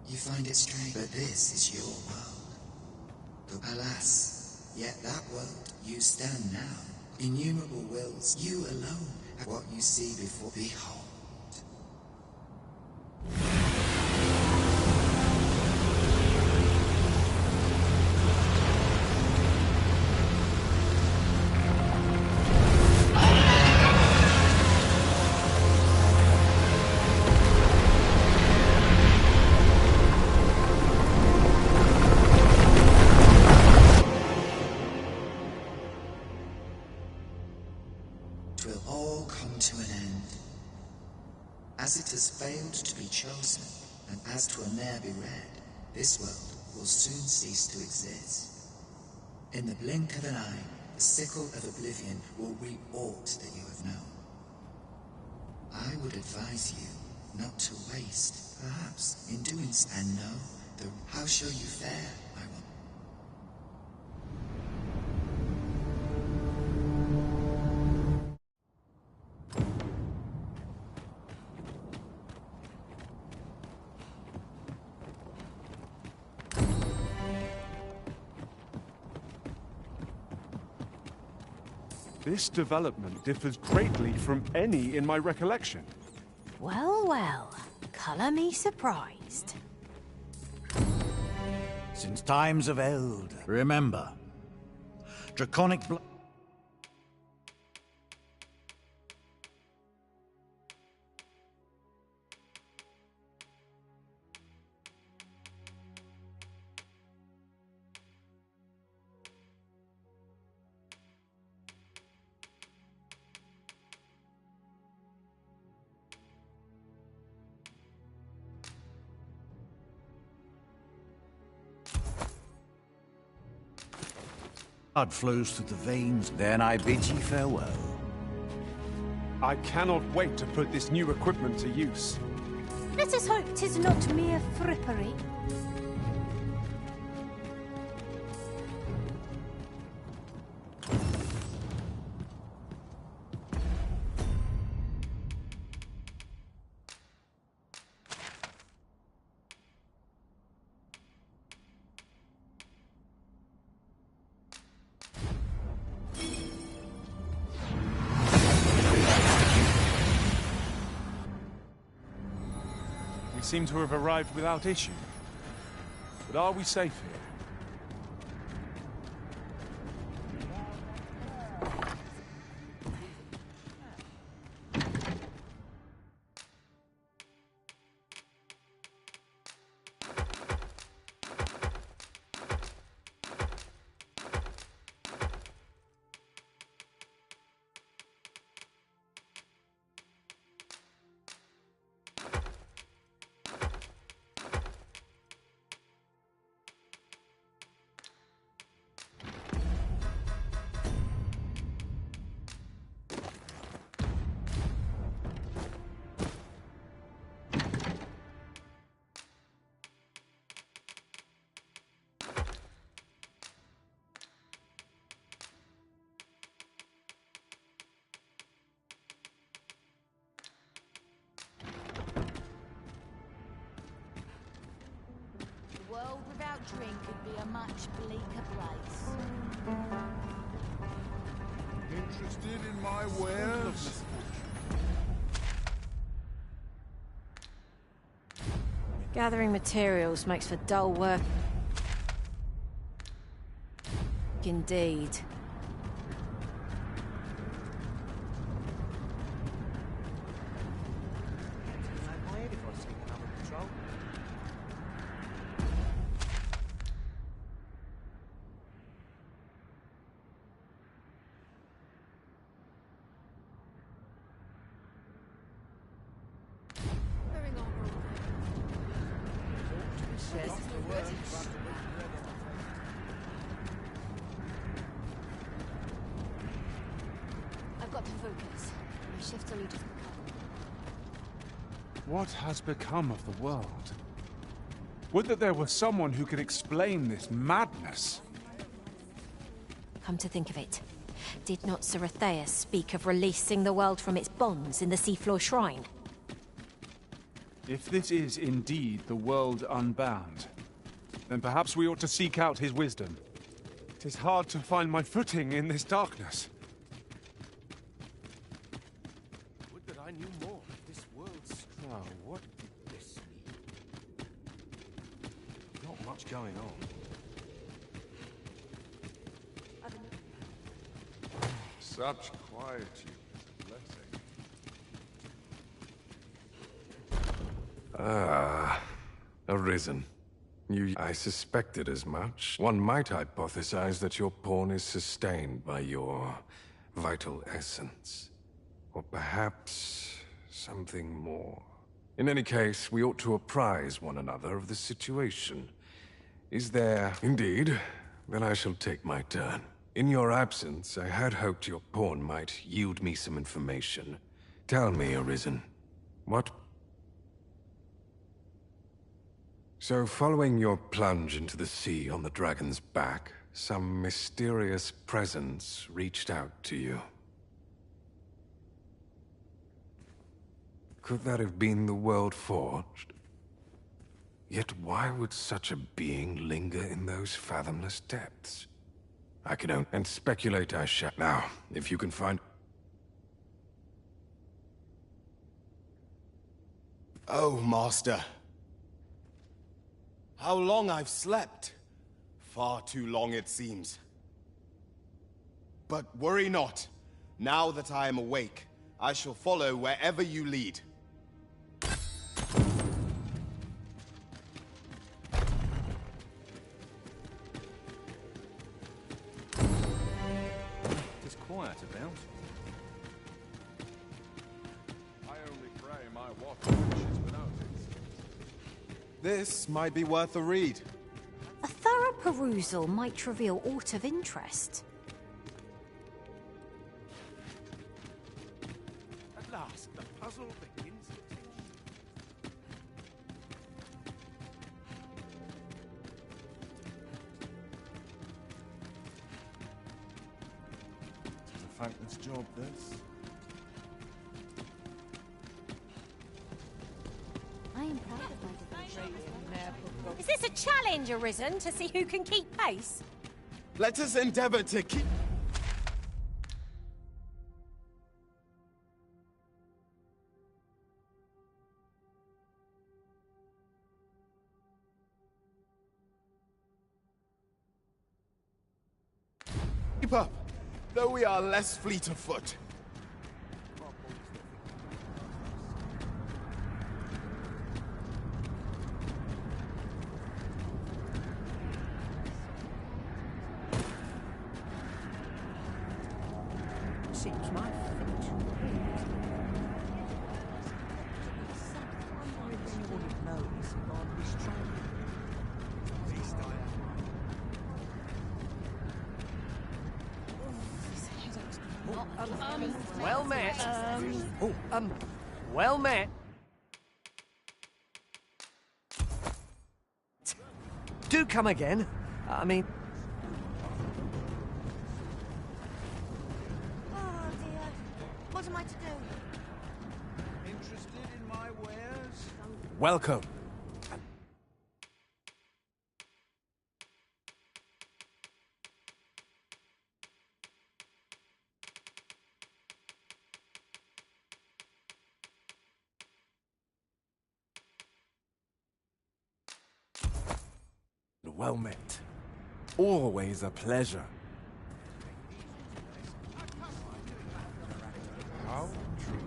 You find it strange, but this is your world. Alas, yet that world you stand now, innumerable wills, you alone have what you see before. Behold. Will all come to an end. As it has failed to be chosen, and as 'twill ne'er be read, this world will soon cease to exist. In the blink of an eye, the sickle of oblivion will reap aught that you have known. I would advise you not to waste, perhaps, in doing so, and know the how shall you fare, I want. This development differs greatly from any in my recollection. Well, well. Colour me surprised. Since times of eld, remember, draconic blood. Blood flows through the veins, then I bid ye farewell. I cannot wait to put this new equipment to use. Let us hope 'tis not mere frippery. We seem to have arrived without issue. But are we safe here? Drink could be a much bleaker place. Interested in my wares? Gathering materials makes for dull work. Indeed. I've got to focus. My shift to lead us. What has become of the world? Would that there were someone who could explain this madness. Come to think of it, did not Ceratheus speak of releasing the world from its bonds in the seafloor shrine? If this is indeed the world unbound, then perhaps we ought to seek out his wisdom. It is hard to find my footing in this darkness. Would that I knew more of this world's... Oh, what did this mean? Not much going on. Such quietude is a blessing. Ah, arisen. I suspected as much. One might hypothesize that your pawn is sustained by your vital essence. Or perhaps something more. In any case, we ought to apprise one another of the situation. Is there... Indeed. Then I shall take my turn. In your absence, I had hoped your pawn might yield me some information. Tell me, Arisen, what... So, following your plunge into the sea on the dragon's back, some mysterious presence reached out to you. Could that have been the World Forged? Yet why would such a being linger in those fathomless depths? I can only... And speculate I shall. Now, if you can find... Oh, Master. How long I've slept. Far too long, it seems. But worry not. Now that I am awake, I shall follow wherever you lead. It's quiet about. I only pray my water finishes without it. This might be worth a read. A thorough perusal might reveal aught of interest. At last, the puzzle begins to take It's a thankless job, this. I am proud of my devotion. Is this a challenge, Arisen, to see who can keep pace? Let us endeavor to keep... Keep up, though we are less fleet of foot. Seems my feet. Wonder if anyone would notice if I'd be strong. At least I am. Well met. Well met. Do come again. I mean... Oh dear. What am I to do? Interested in my wares? Welcome. Well met. Always a pleasure. How true.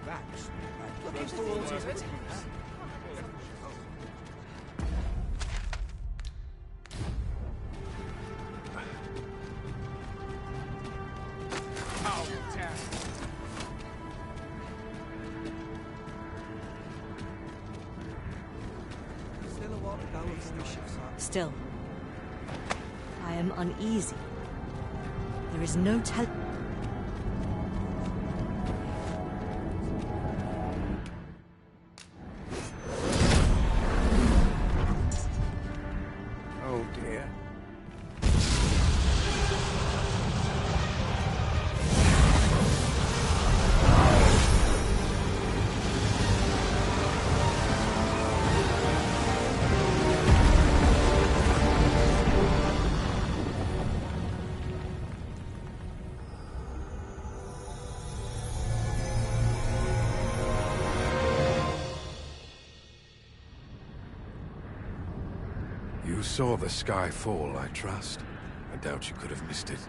Relax. Still a while to go before we shift up. Still, I am uneasy. There is no tell. Oh dear. You saw the sky fall, I trust. I doubt you could have missed it.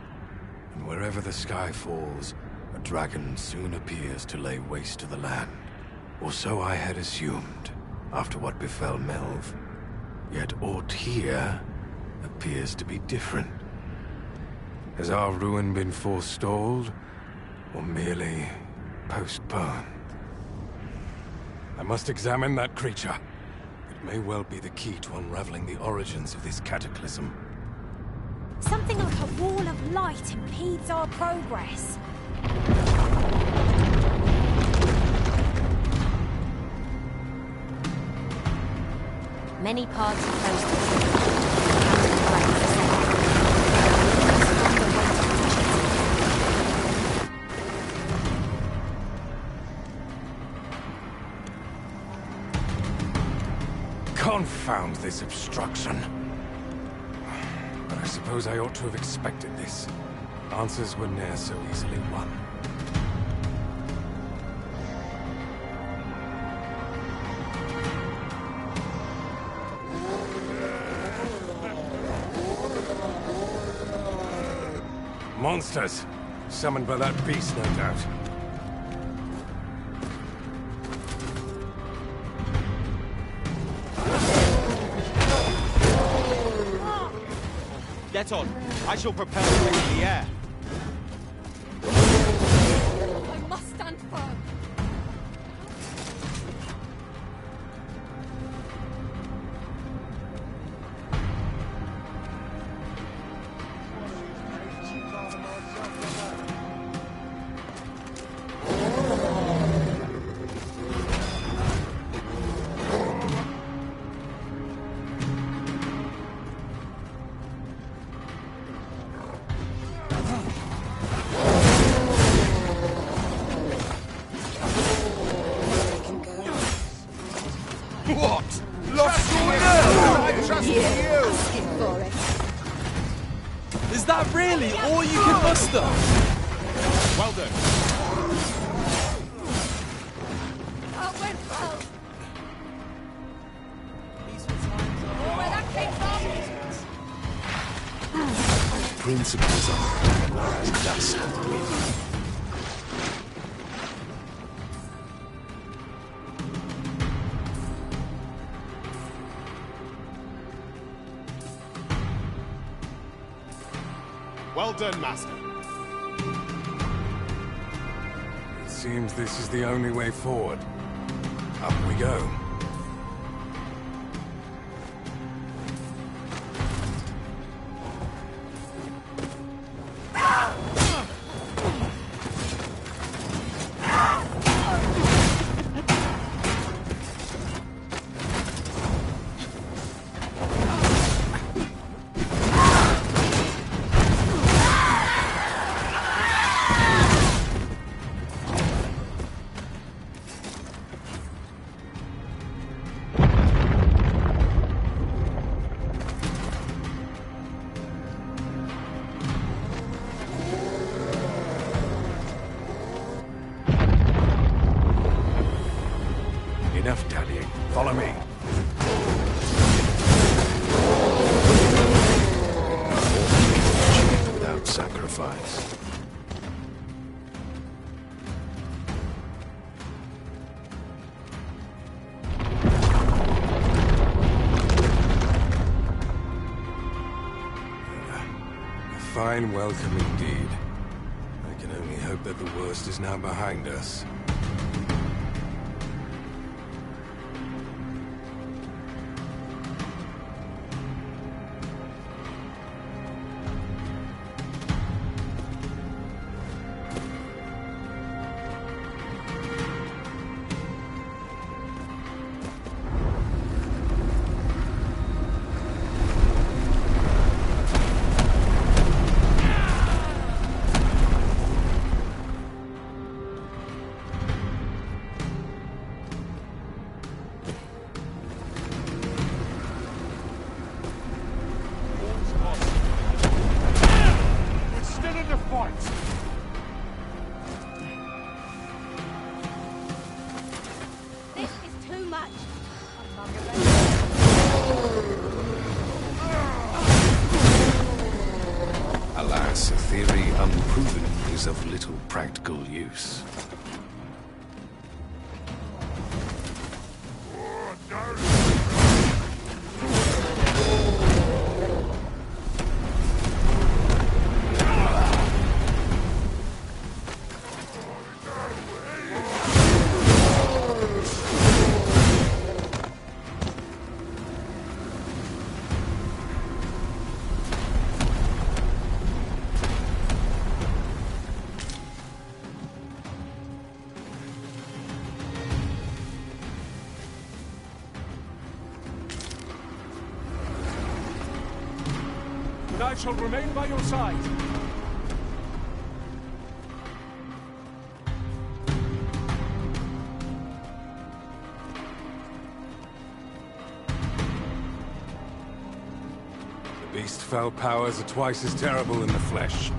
And wherever the sky falls, a dragon soon appears to lay waste to the land. Or so I had assumed, after what befell Melv. Yet aught here appears to be different. Has our ruin been forestalled, or merely postponed? I must examine that creature. It may well be the key to unraveling the origins of this cataclysm. Something like a wall of light impedes our progress. Many paths are closed to Confound this obstruction. But I suppose I ought to have expected this. Answers were ne'er so easily won. Monsters! Summoned by that beast, no doubt. Get on. I shall propel you into the air. I must stand firm. What? Lost your nerve? I trust you! Asking for it. Is that really all you can muster? Well done. That went well. Peaceful times are... Where that came from? Principles are as dust to the wind. Well done, Master. It seems this is the only way forward. Up we go. Enough dallying. Follow me. Without sacrifice. fine welcome indeed. I can only hope that the worst is now behind us. Alas, a theory unproven is of little practical use. I shall remain by your side. The beast's fell powers are twice as terrible in the flesh.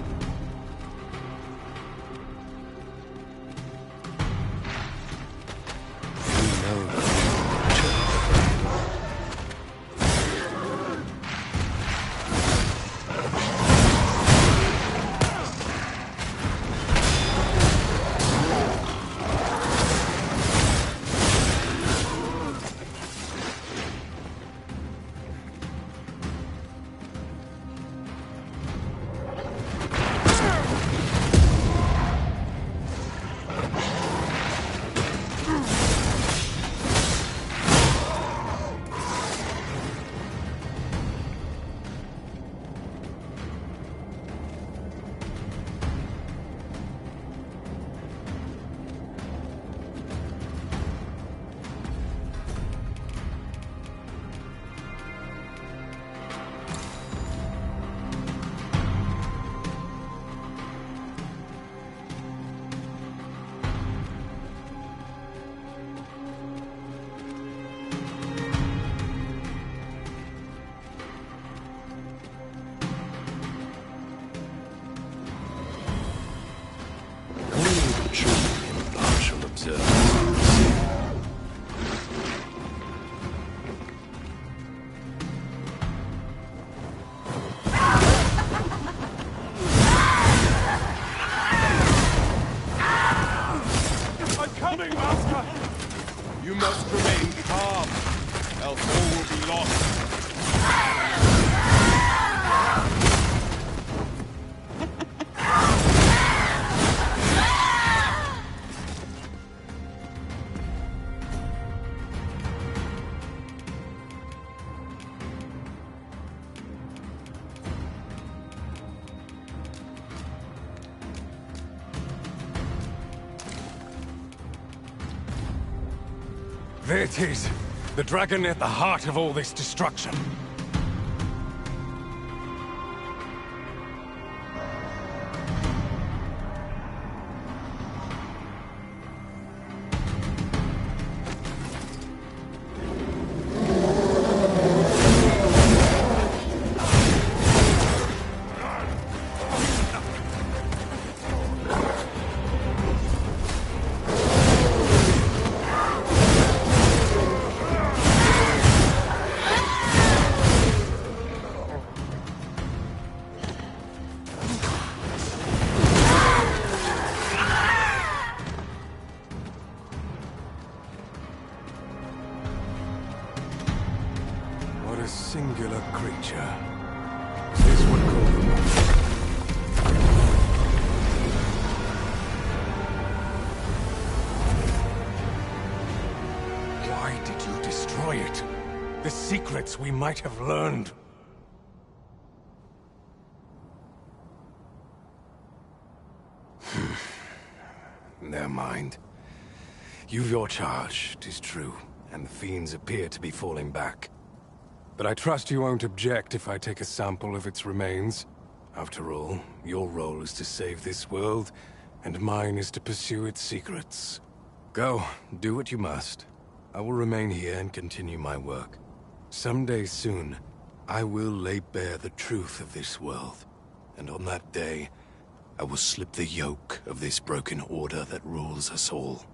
You must remain calm, else all will be lost. There it is. The dragon at the heart of all this destruction. What a singular creature. Is this what called them? Why did you destroy it? The secrets we might have learned. Never mind. You've your charge, 'tis true, and the fiends appear to be falling back. But I trust you won't object if I take a sample of its remains. After all, your role is to save this world, and mine is to pursue its secrets. Go, do what you must. I will remain here and continue my work. Someday soon, I will lay bare the truth of this world, and on that day, I will slip the yoke of this broken order that rules us all.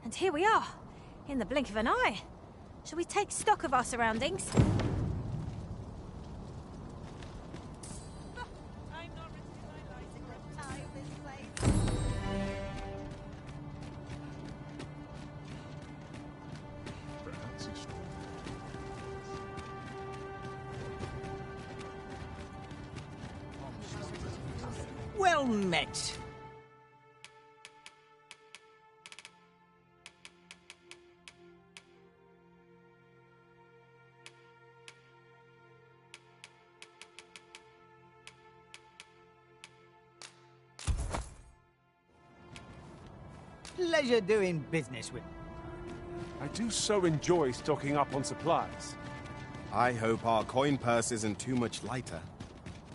And here we are, in the blink of an eye. Shall we take stock of our surroundings? Well met. Pleasure doing business with. I do so enjoy stocking up on supplies. I hope our coin purse isn't too much lighter.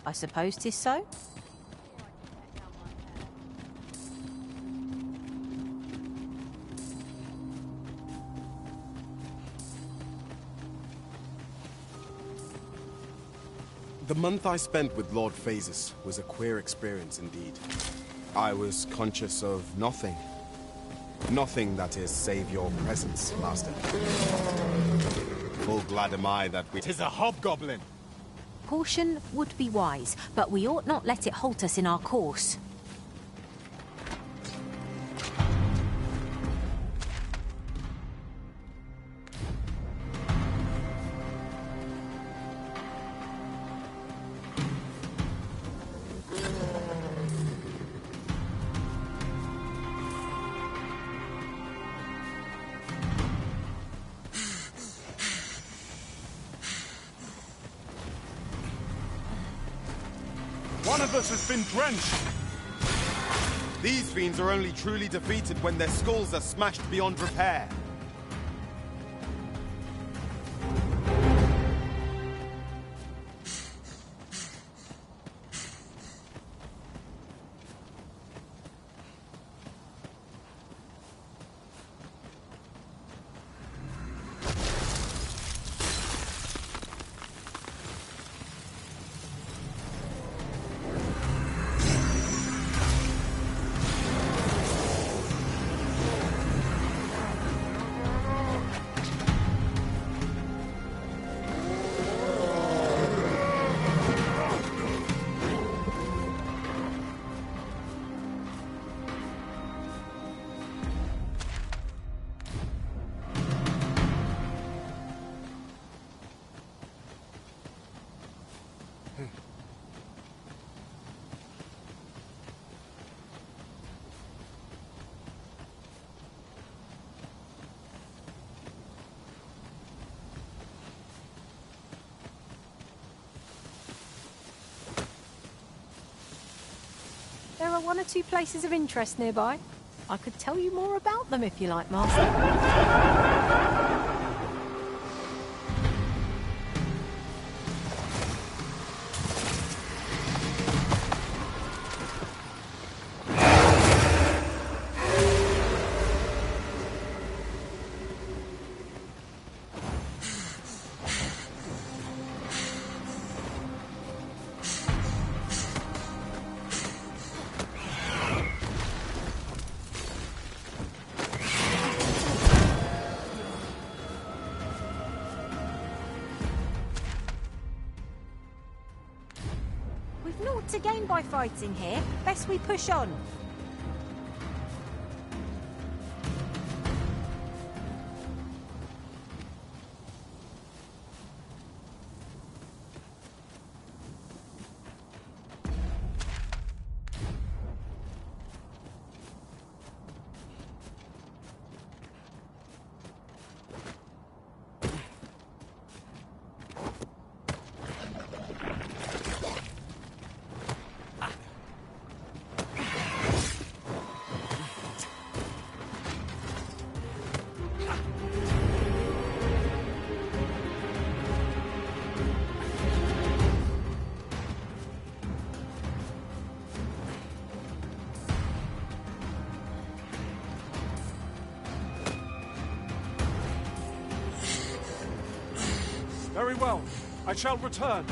I suppose 'tis so. The month I spent with Lord Phases was a queer experience indeed. I was conscious of nothing. Nothing, that is, save your presence, Master. Full glad am I that we— 'Tis a hobgoblin! Caution would be wise, but we ought not let it halt us in our course. One of us has been drenched! These fiends are only truly defeated when their skulls are smashed beyond repair. There are one or two places of interest nearby. I could tell you more about them if you like, Master. Naught to gain by fighting here. Best we push on. Very well. I shall return.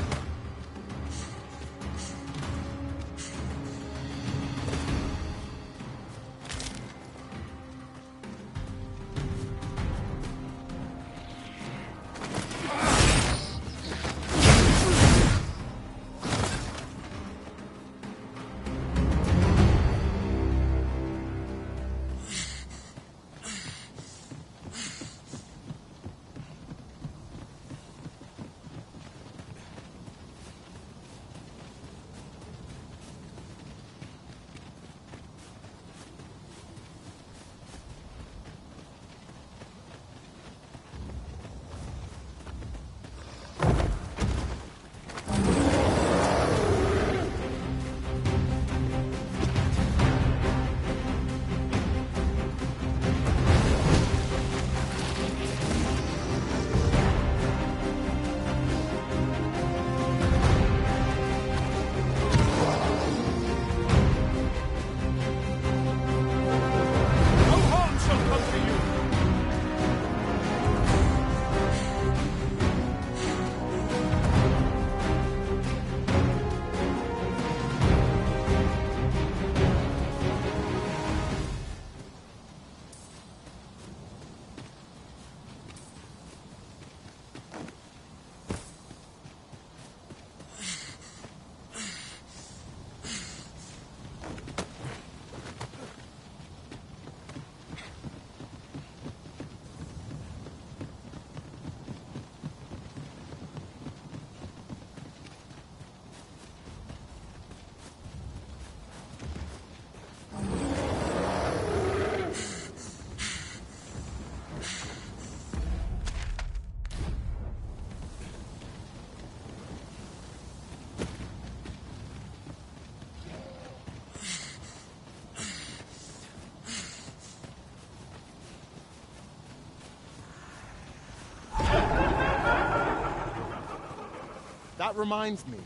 That reminds me.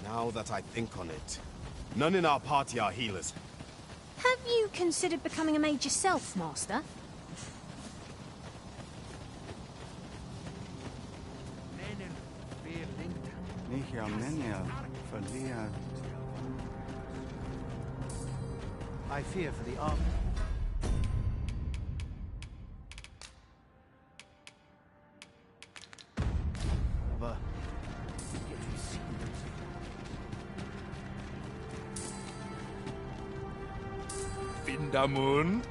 Now that I think on it, none in our party are healers. Have you considered becoming a mage yourself, Master? I fear for the army. Vindamund?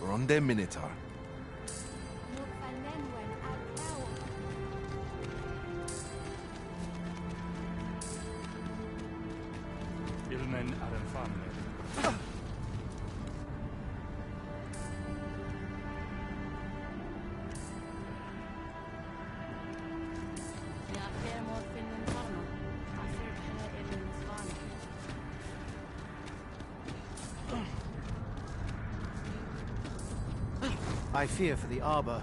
Ronde Minotaur. Ilmen Arenfamne. I fear for the arbor.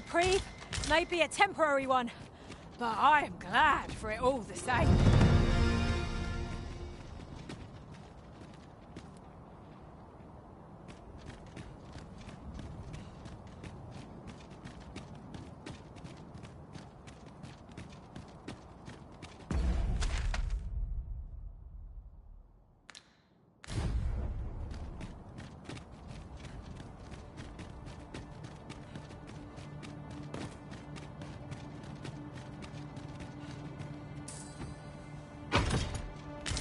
reprieve may be a temporary one, but I am glad for it all the same.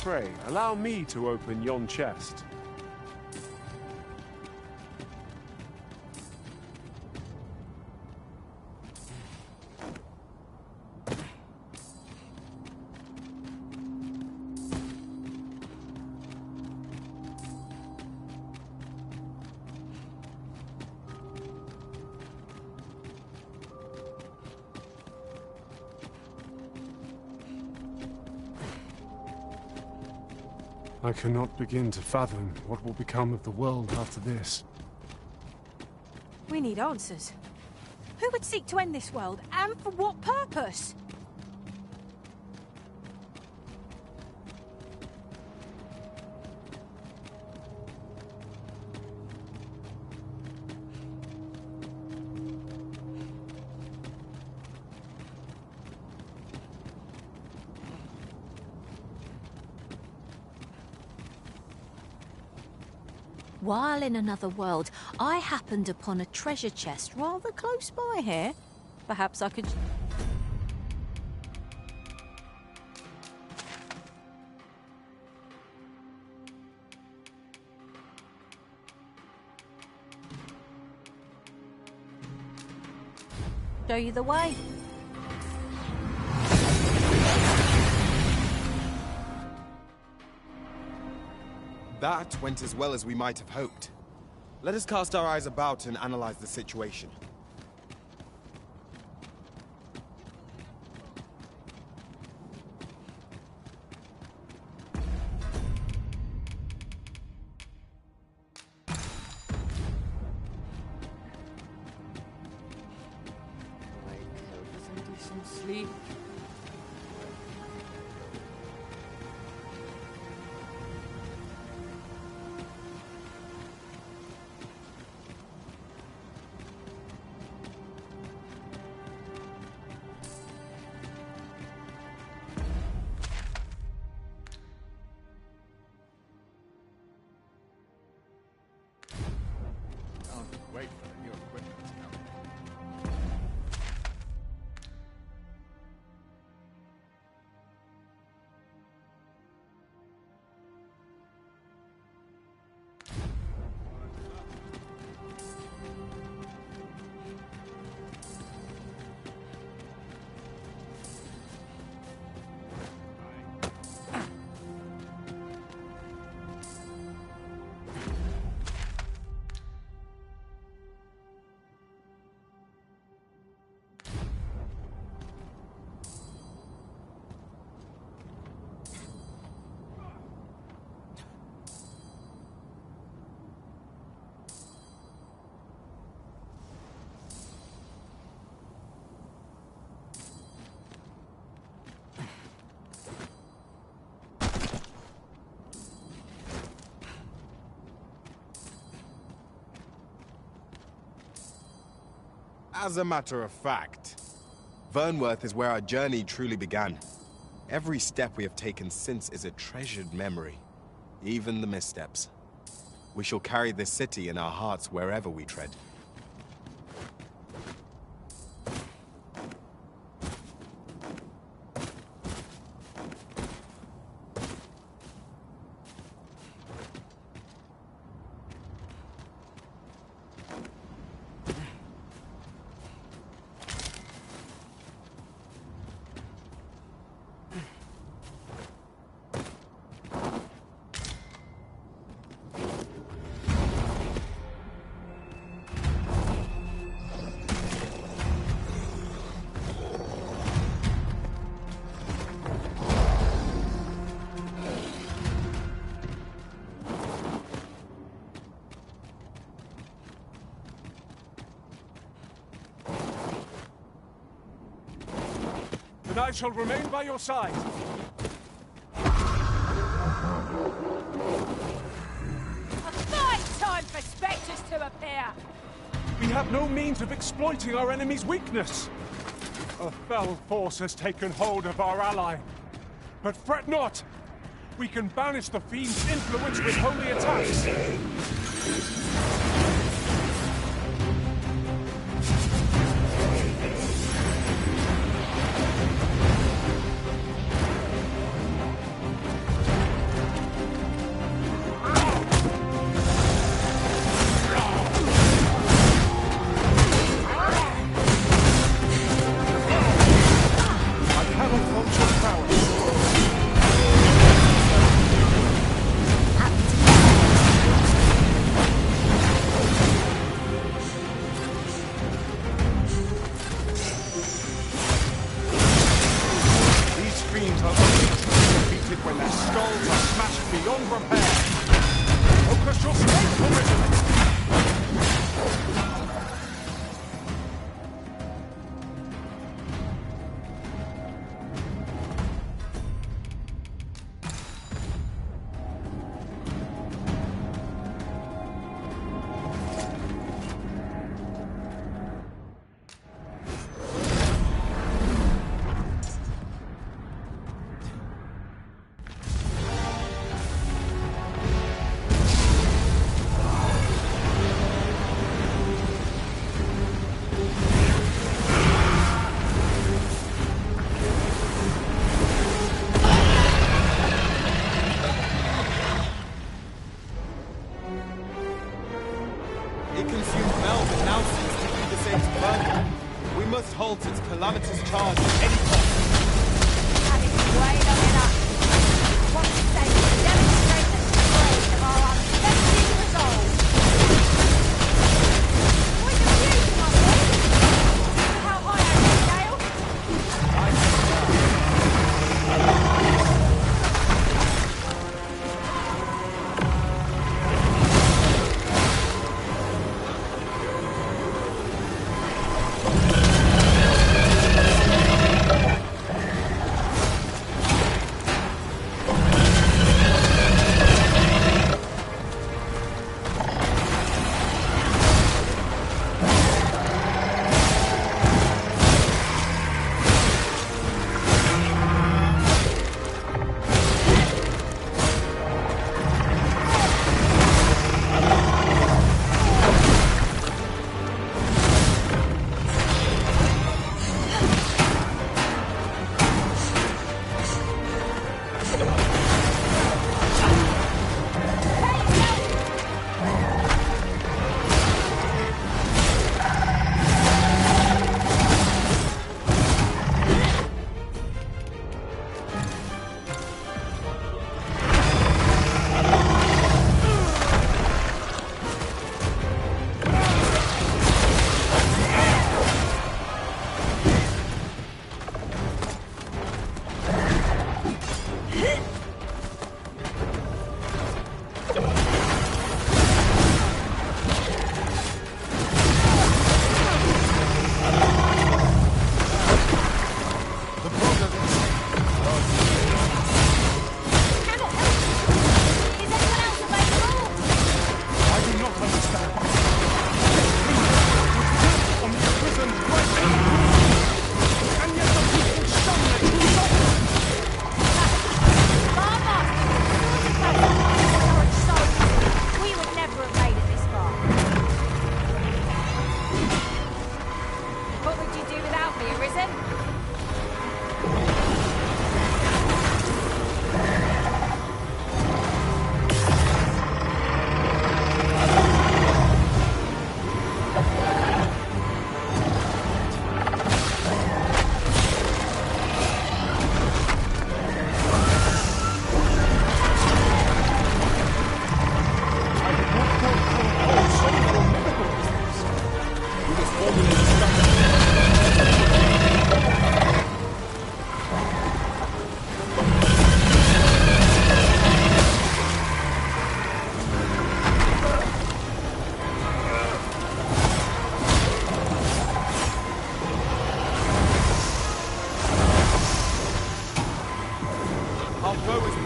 Pray, allow me to open yon chest. I cannot begin to fathom what will become of the world after this. We need answers. Who would seek to end this world, and for what purpose? While in another world, I happened upon a treasure chest rather close by here. Perhaps I could... show you the way. That went as well as we might have hoped. Let us cast our eyes about and analyze the situation. Sleep. Wait for the new equipment to come. As a matter of fact, Vernworth is where our journey truly began. Every step we have taken since is a treasured memory, even the missteps. We shall carry this city in our hearts wherever we tread. and I shall remain by your side. A fine time for spectres to appear! We have no means of exploiting our enemy's weakness. A fell force has taken hold of our ally. But fret not! We can banish the fiend's influence with holy attacks. It consumed Mel, but now seems to be the same to burn. We must halt its calamitous charge at any cost. And it's way long enough. What we say is demonstrate the strength of our unbending resolve. Point of view, my boy. How high are you, Dale?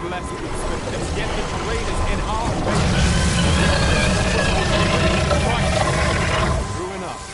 blessed with swiftness, yet the terrain is in our favor. Right. True enough.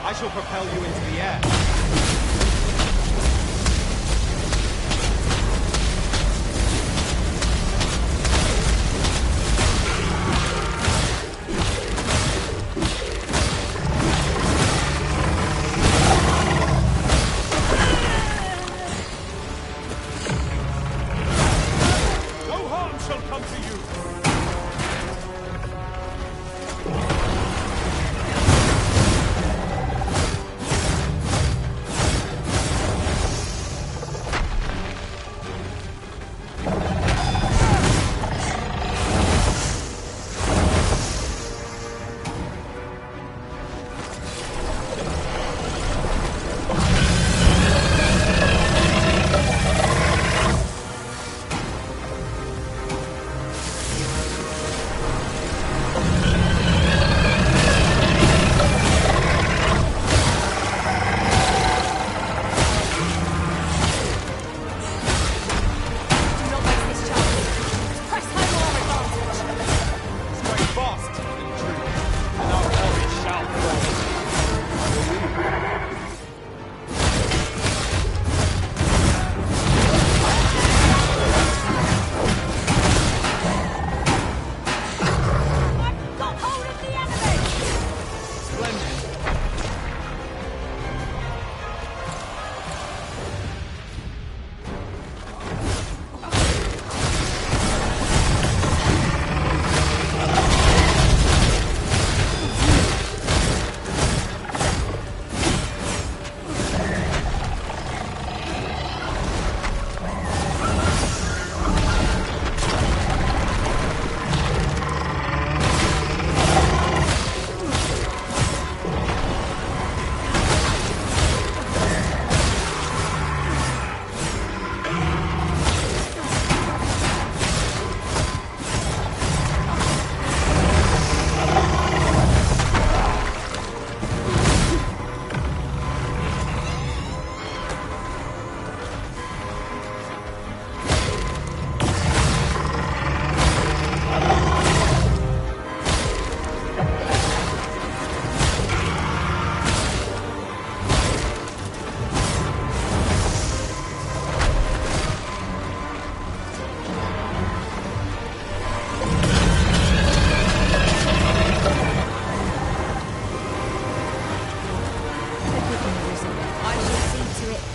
I shall propel you into the air. No harm shall come to you!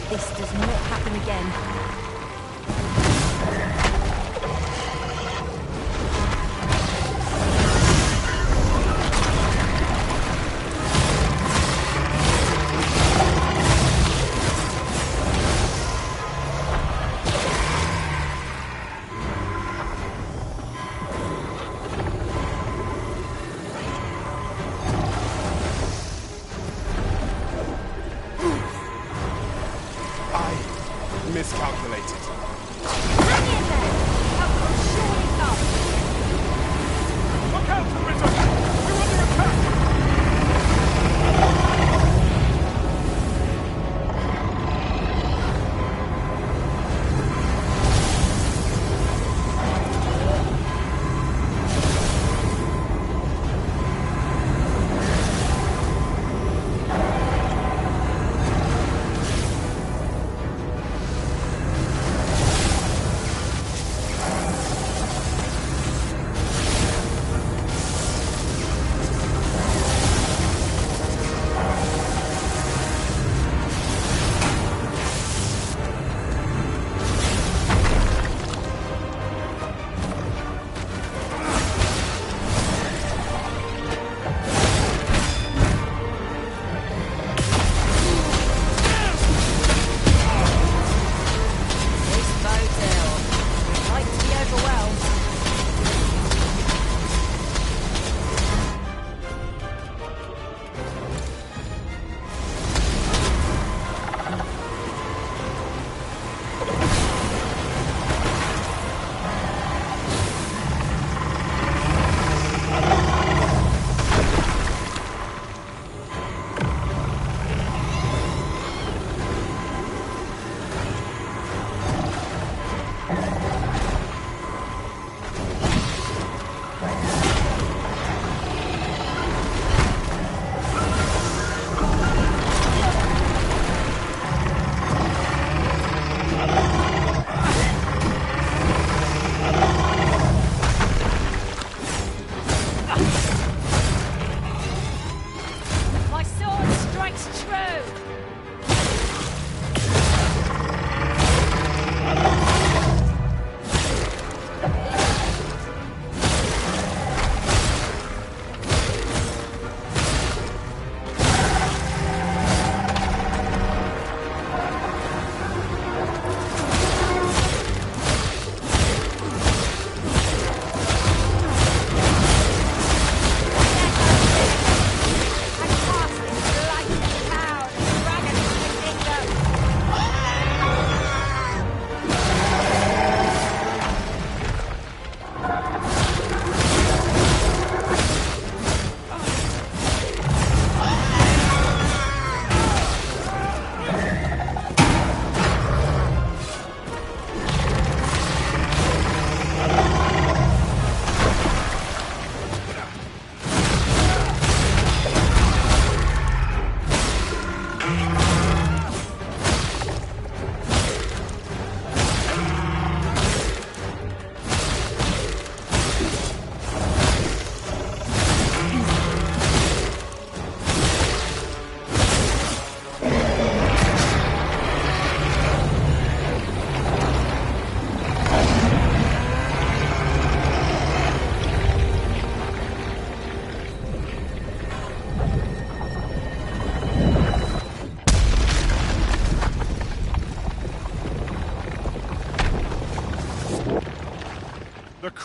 This does not happen again. Miscalculated. Hang in there! Help will surely come! Look out, Wizard! We're under attack!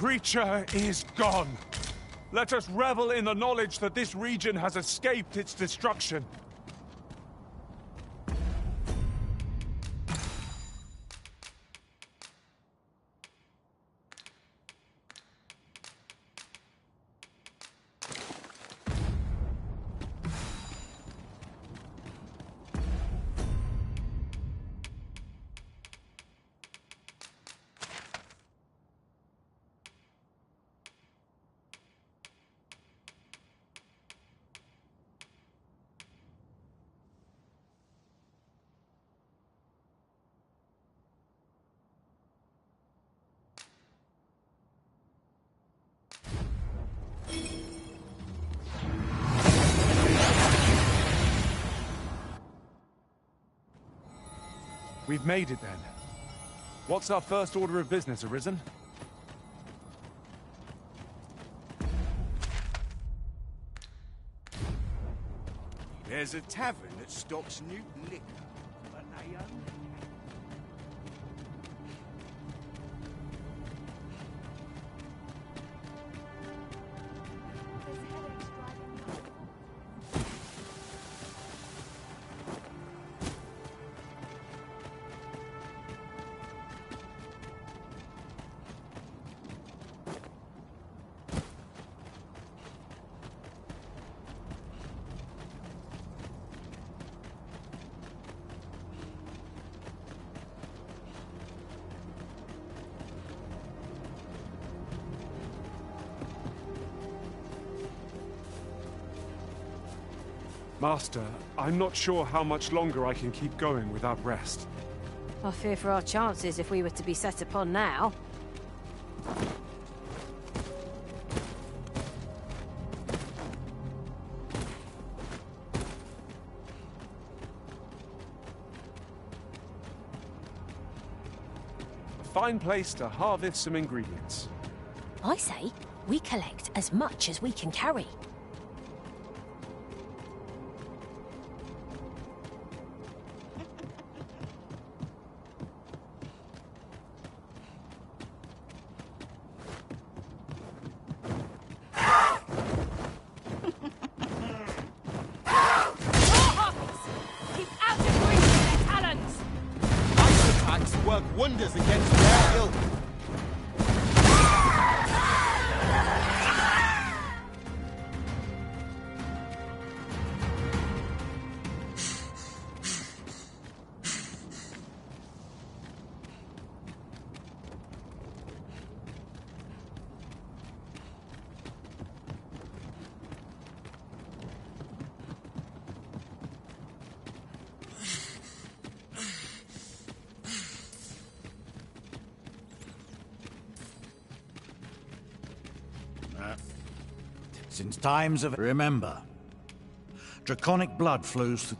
creature is gone. Let us revel in the knowledge that this region has escaped its destruction. We've made it then. What's our first order of business, Arisen? There's a tavern that stocks new liquor, but they only... Master, I'm not sure how much longer I can keep going without rest. I fear for our chances if we were to be set upon now. A fine place to harvest some ingredients. I say, we collect as much as we can carry. Work wonders against their ilk. Since times of... Remember, draconic blood flows through...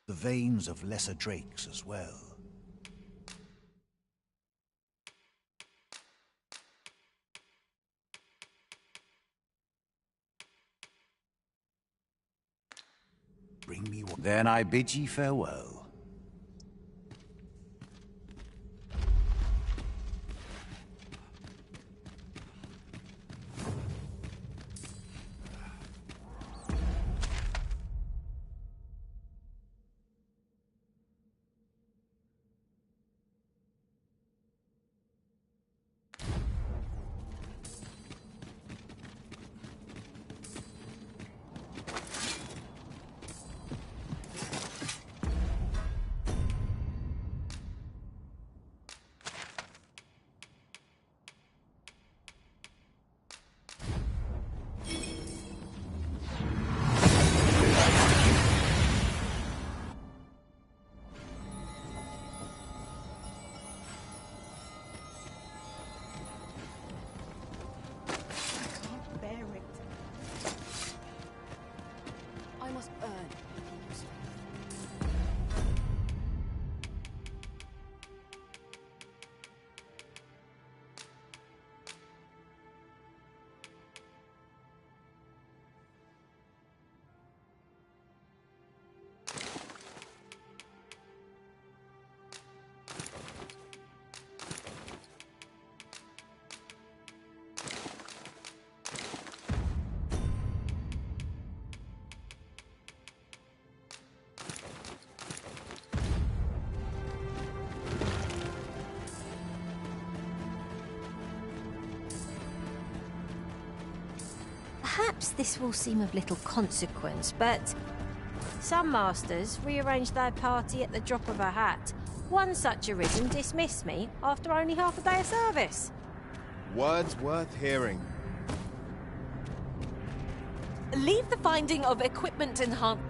the veins of lesser drakes as well. Bring me one. Then I bid ye farewell. Perhaps this will seem of little consequence, but some masters rearrange their party at the drop of a hat. One such arisen dismissed me after only half a day of service. Words worth hearing. Leave the finding of equipment enhanced.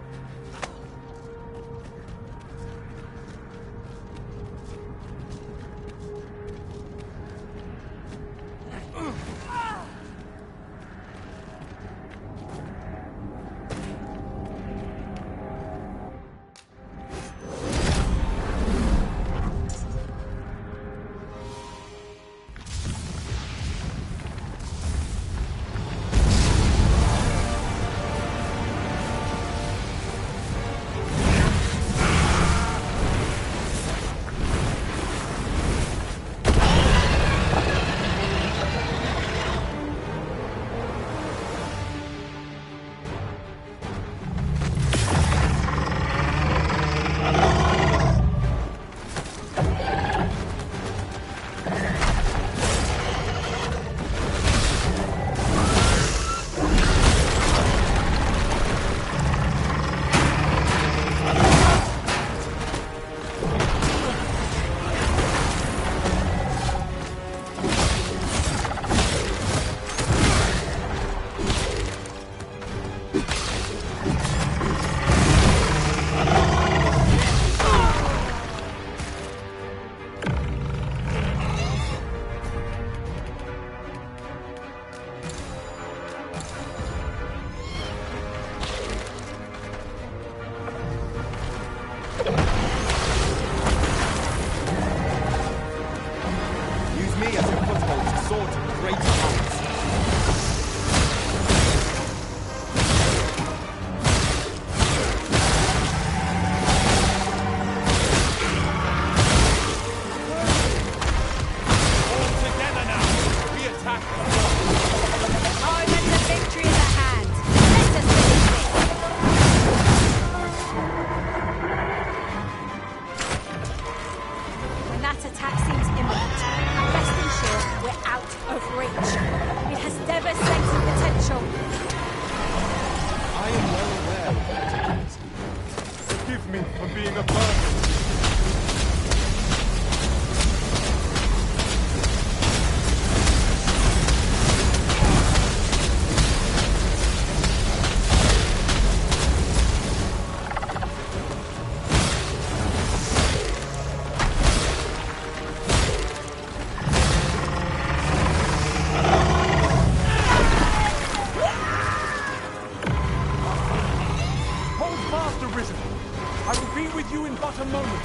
with you in but a moment.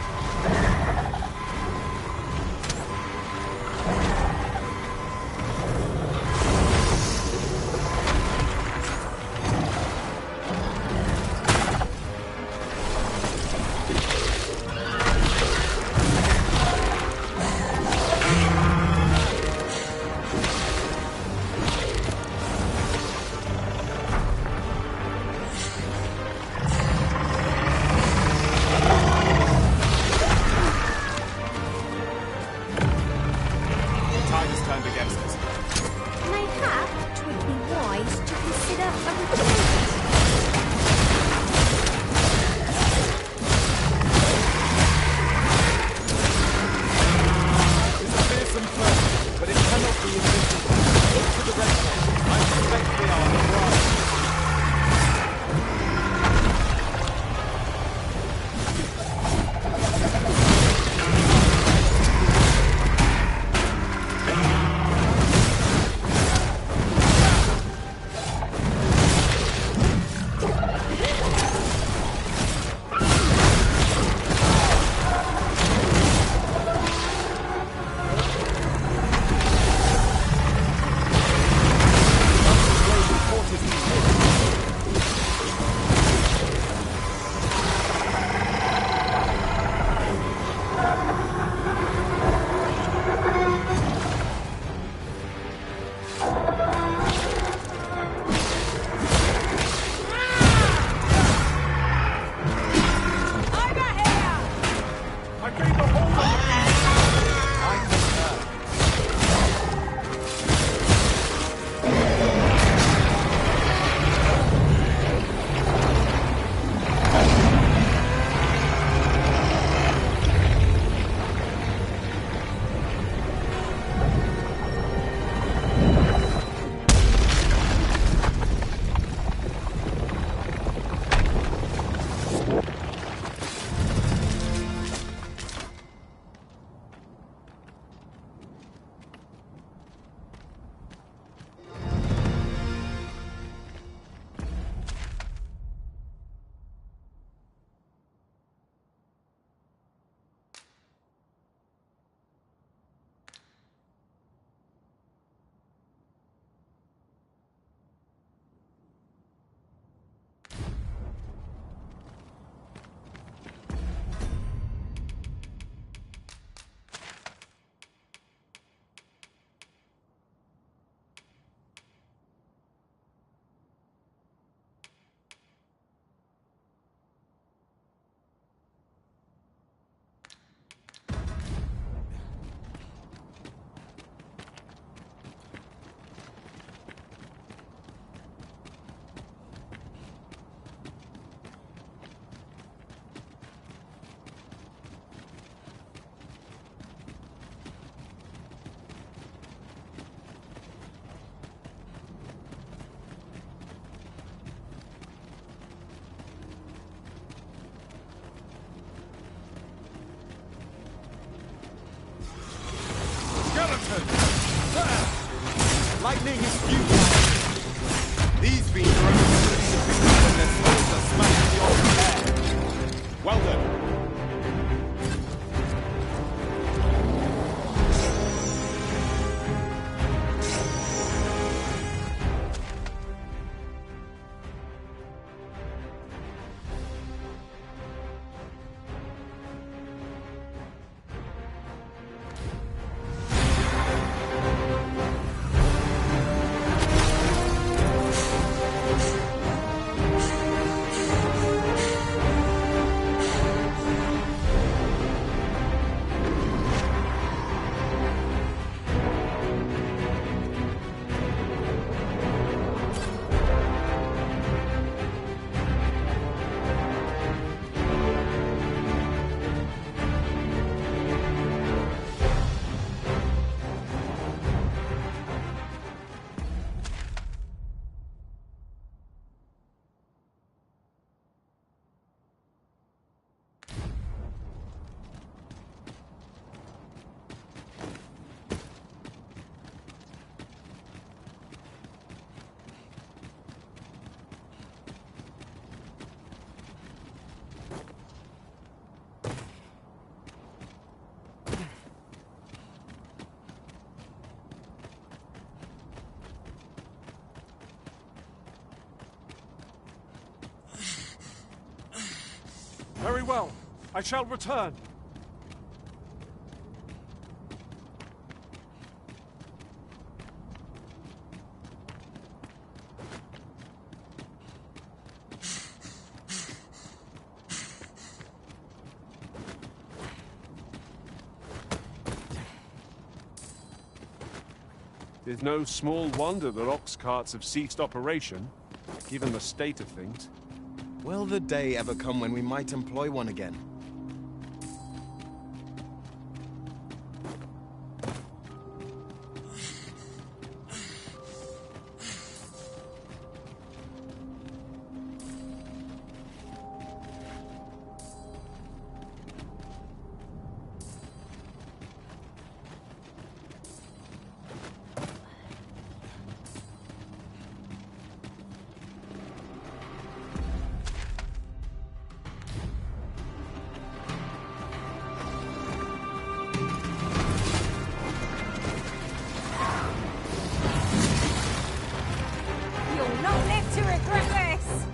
Lightning is futile. These fiends are only defeated when their skulls are smashed beyond repair. Well done. Very well. I shall return. It's no small wonder that ox carts have ceased operation, given the state of things. Will the day ever come when we might employ one again? You'll not live to regret this!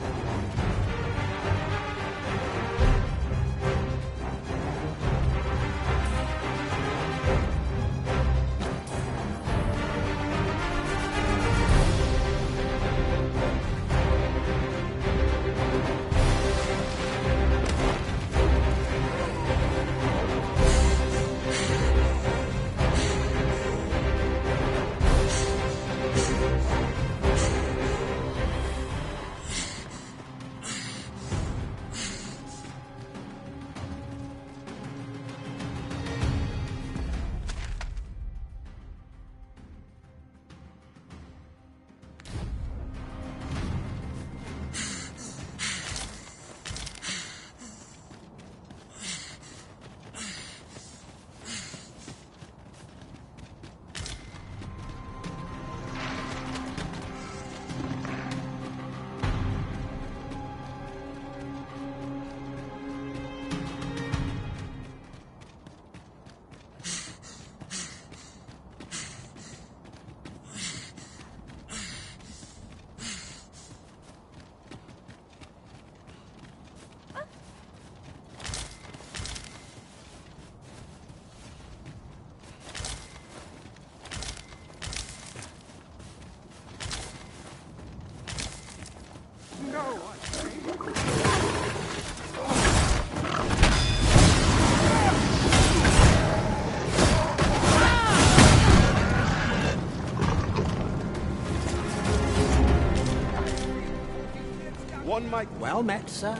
One might... Well met, sir.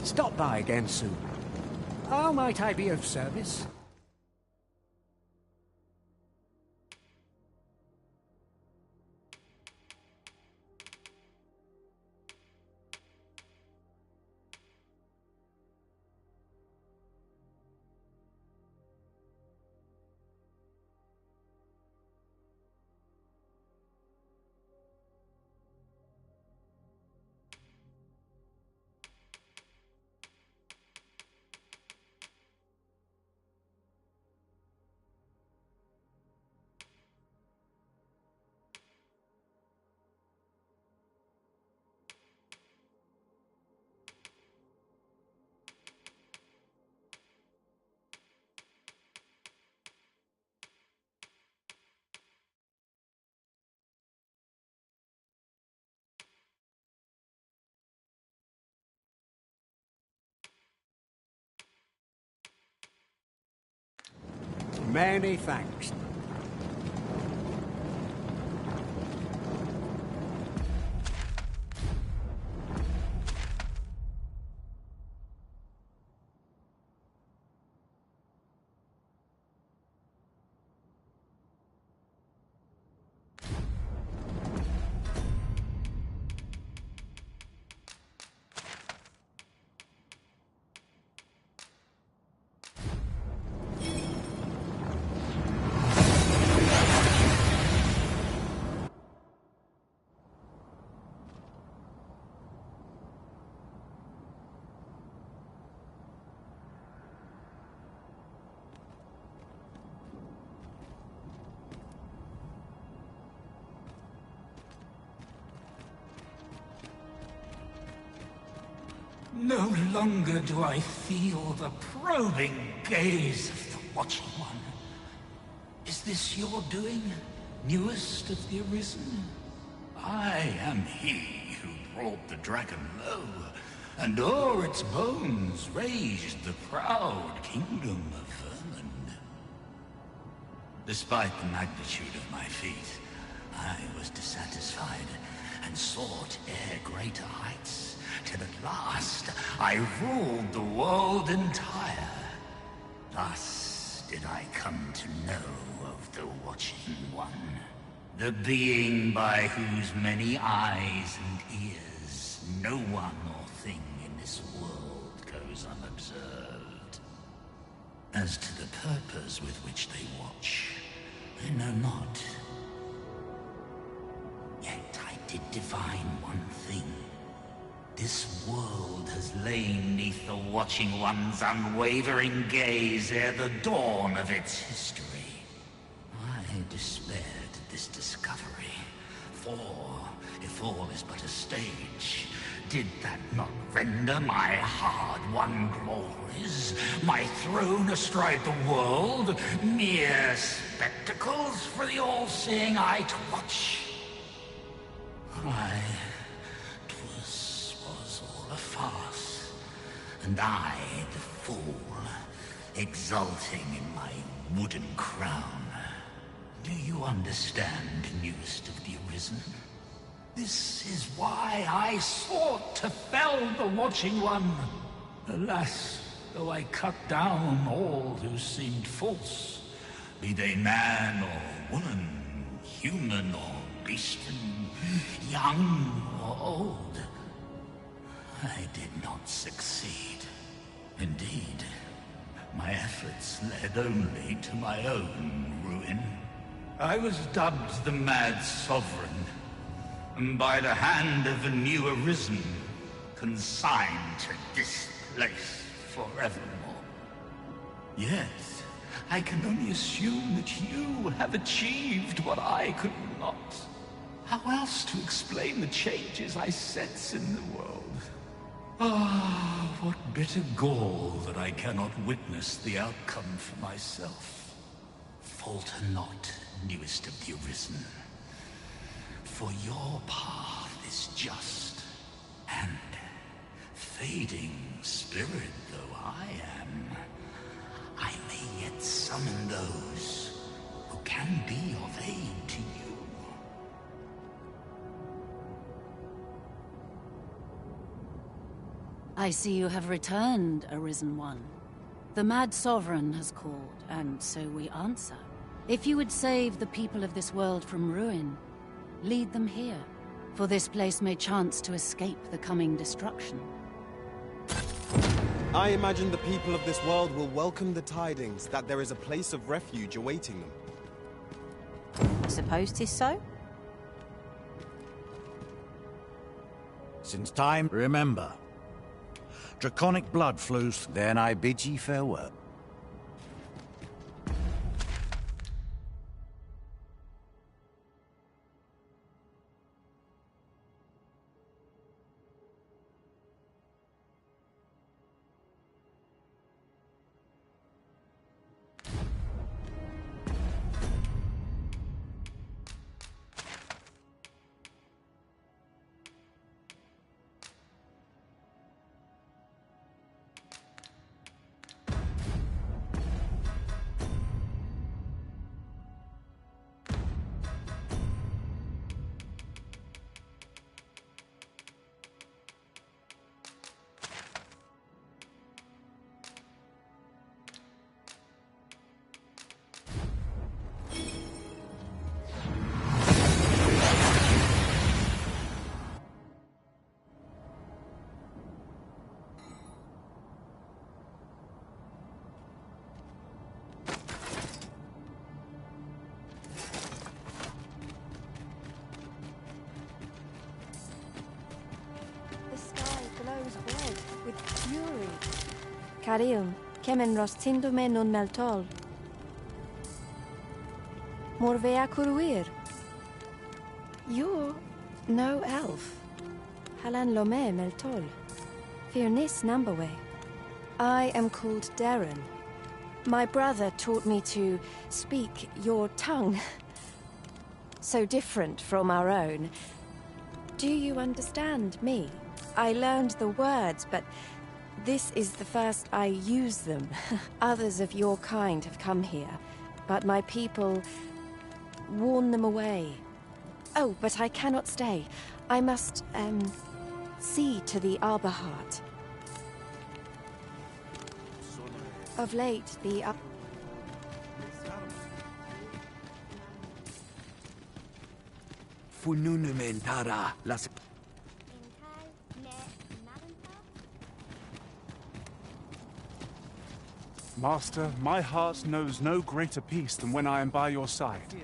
Stop by again soon. How might I be of service? Many thanks. No longer do I feel the probing gaze of the Watching One. Is this your doing, newest of the Arisen? I am he who brought the dragon low, and o'er its bones raised the proud kingdom of Vermin. Despite the magnitude of my feat, I was dissatisfied, and sought e'er greater heights, till at last I ruled the world entire. Thus did I come to know of the Watching One, the being by whose many eyes and ears no one or thing in this world goes unobserved. As to the purpose with which they watch, I know not. Yet I did divine one thing. This world has lain neath the Watching One's unwavering gaze ere the dawn of its history. I despaired at this discovery, for if all is but a stage, did that not render my hard-won glories, my throne astride the world, mere spectacles for the all-seeing eye to watch? Was all a farce, and I, the fool, exulting in my wooden crown. Do you understand, newest of the Arisen? This is why I sought to fell the Watching One. Alas, though I cut down all who seemed false, be they man or woman, human or beastly, young or old, I did not succeed. Indeed, my efforts led only to my own ruin. I was dubbed the Mad Sovereign, and by the hand of a new Arisen, consigned to this place forevermore. Yet, I can only assume that you have achieved what I could not. How else to explain the changes I sense in the world? Ah, what bitter gall that I cannot witness the outcome for myself. Falter not, newest of the Arisen, for your path is just, and fading spirit though I am, I may yet summon those who can be of aid to you. I see you have returned, Arisen One. The Mad Sovereign has called, and so we answer. If you would save the people of this world from ruin, lead them here, for this place may chance to escape the coming destruction. I imagine the people of this world will welcome the tidings that there is a place of refuge awaiting them. I suppose 'tis so. Since time, remember. Draconic blood flows. Then I bid ye farewell. Carilm, kemen rostindume nun meltol. Morvea curwir. You're no elf. Halan lome meltol. Firnis numberway. I am called Darren. My brother taught me to speak your tongue. So different from our own. Do you understand me? I learned the words, but this is the first I use them. Others of your kind have come here, but my people warn them away. Oh, but I cannot stay. I must, see to the Arbor Heart. Of late, the Fununumentara las. Master, my heart knows no greater peace than when I am by your side.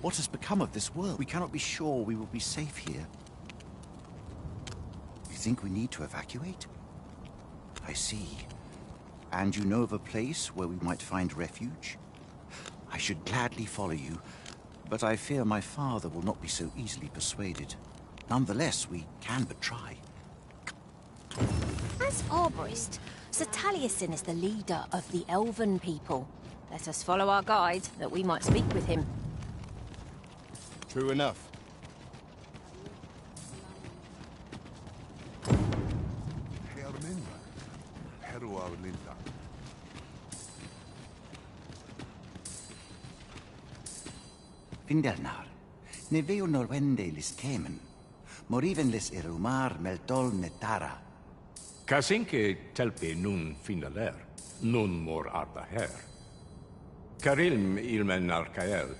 What has become of this world? We cannot be sure we will be safe here. You think we need to evacuate? I see. And you know of a place where we might find refuge? I should gladly follow you, but I fear my father will not be so easily persuaded. Nonetheless, we can but try. As arborist, Sir Taliesin is the leader of the Elven people. Let us follow our guide, that we might speak with him. True enough. Findernar, ne veo norwende lis kemen, moriven lis erumar meltol netara. Kasinke telpe nun finaler, nun mor arda her. Karilm ilmen arkael,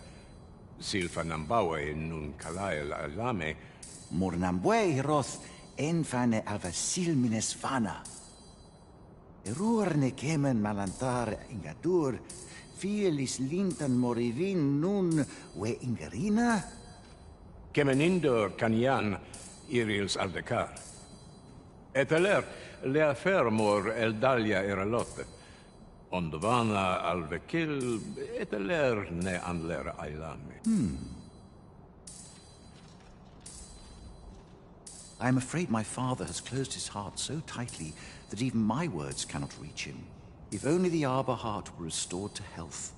silfa nambawe nun kalael alame. Mor nambwe roth enfane ava silmines vana. Erur ne kemen malantar ingadur, Fielis lintan morivin nun we ingerina? Kemenindor kanian irils aldekar. Eteler le affair mor eldalia eralote. Ondovana alvekil eteler ne anler ailame. I am afraid my father has closed his heart so tightly that even my words cannot reach him. If only the Arbor Heart were restored to health,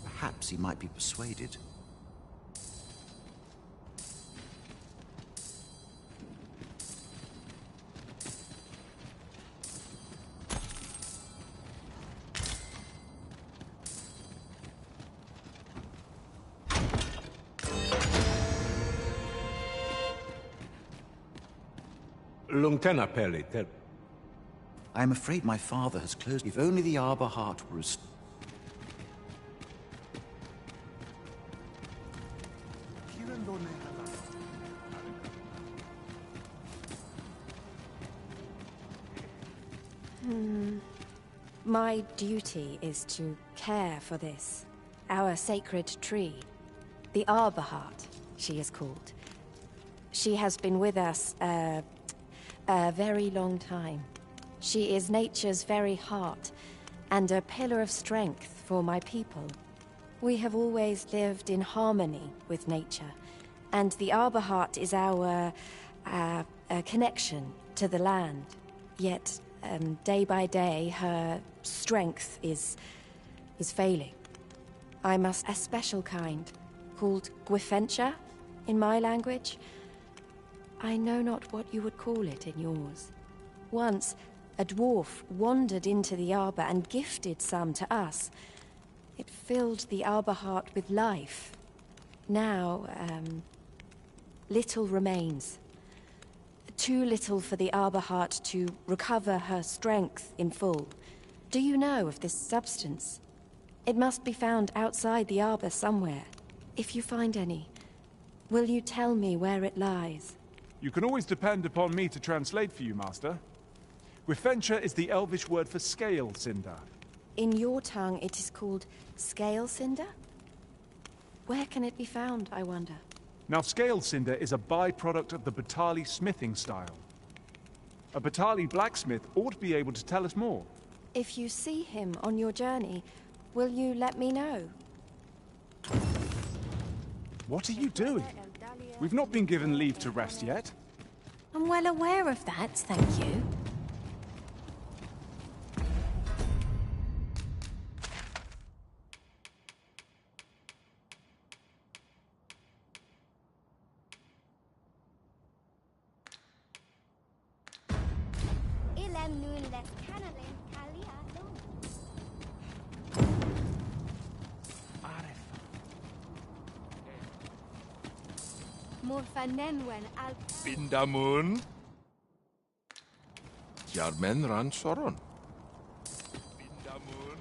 perhaps he might be persuaded. Lungtena peli tel. I am afraid my father has closed. If only the Arbor Heart were restored. My duty is to care for this, our sacred tree. The Arbor Heart, she is called. She has been with us a very long time. She is nature's very heart, and a pillar of strength for my people. We have always lived in harmony with nature, and the Arbor Heart is our connection to the land. Yet, day by day, her strength is failing. I must a special kind, called Gwifentia in my language. I know not what you would call it in yours. Once, a dwarf wandered into the arbor and gifted some to us. It filled the Arbor Heart with life. Now, little remains. Too little for the Arbor Heart to recover her strength in full. Do you know of this substance? It must be found outside the arbor somewhere. If you find any, will you tell me where it lies? You can always depend upon me to translate for you, Master. Gwifentia is the Elvish word for scale cinder. In your tongue, it is called scale cinder? Where can it be found, I wonder? Now, scale cinder is a byproduct of the Batali smithing style. A Batali blacksmith ought to be able to tell us more. If you see him on your journey, will you let me know? What are you doing? We've not been given leave to rest yet. I'm well aware of that, thank you. Bindamun. Jarmen ran soron. Bindamun.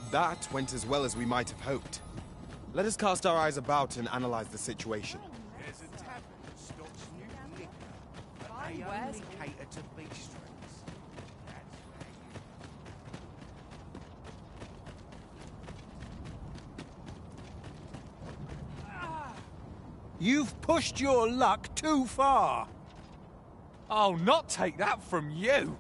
That went as well as we might have hoped. Let us cast our eyes about and analyze the situation. There's a tavern that stocks new liquor, but they only cater to bistros. You've pushed your luck too far. I'll not take that from you.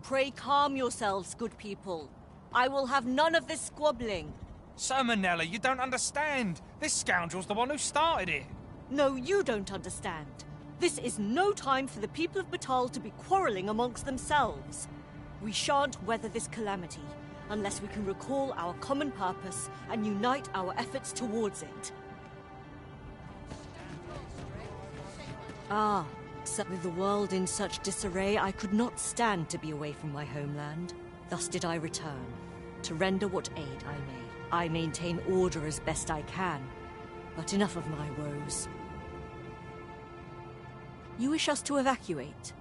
Pray calm yourselves, good people. I will have none of this squabbling. So, Manella, you don't understand. This scoundrel's the one who started it. No, you don't understand. This is no time for the people of Batal to be quarrelling amongst themselves. We shan't weather this calamity unless we can recall our common purpose and unite our efforts towards it. Ah, so with the world in such disarray, I could not stand to be away from my homeland. Thus did I return, to render what aid I may. I maintain order as best I can, but enough of my woes. You wish us to evacuate?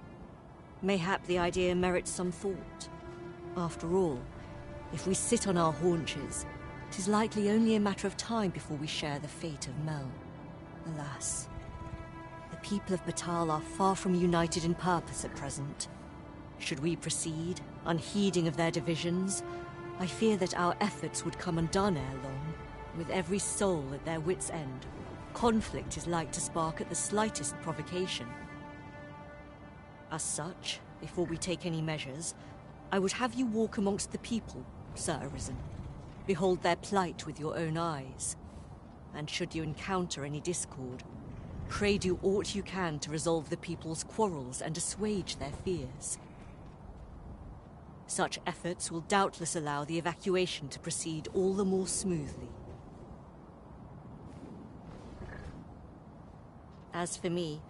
Mayhap the idea merits some thought. After all, if we sit on our haunches, 'tis likely only a matter of time before we share the fate of Mel. Alas. The people of Batal are far from united in purpose at present. Should we proceed, unheeding of their divisions, I fear that our efforts would come undone ere long. With every soul at their wits' end, conflict is like to spark at the slightest provocation. As such, before we take any measures, I would have you walk amongst the people, Sir Arisen. Behold their plight with your own eyes. And should you encounter any discord, pray do aught you can to resolve the people's quarrels and assuage their fears. Such efforts will doubtless allow the evacuation to proceed all the more smoothly. As for me,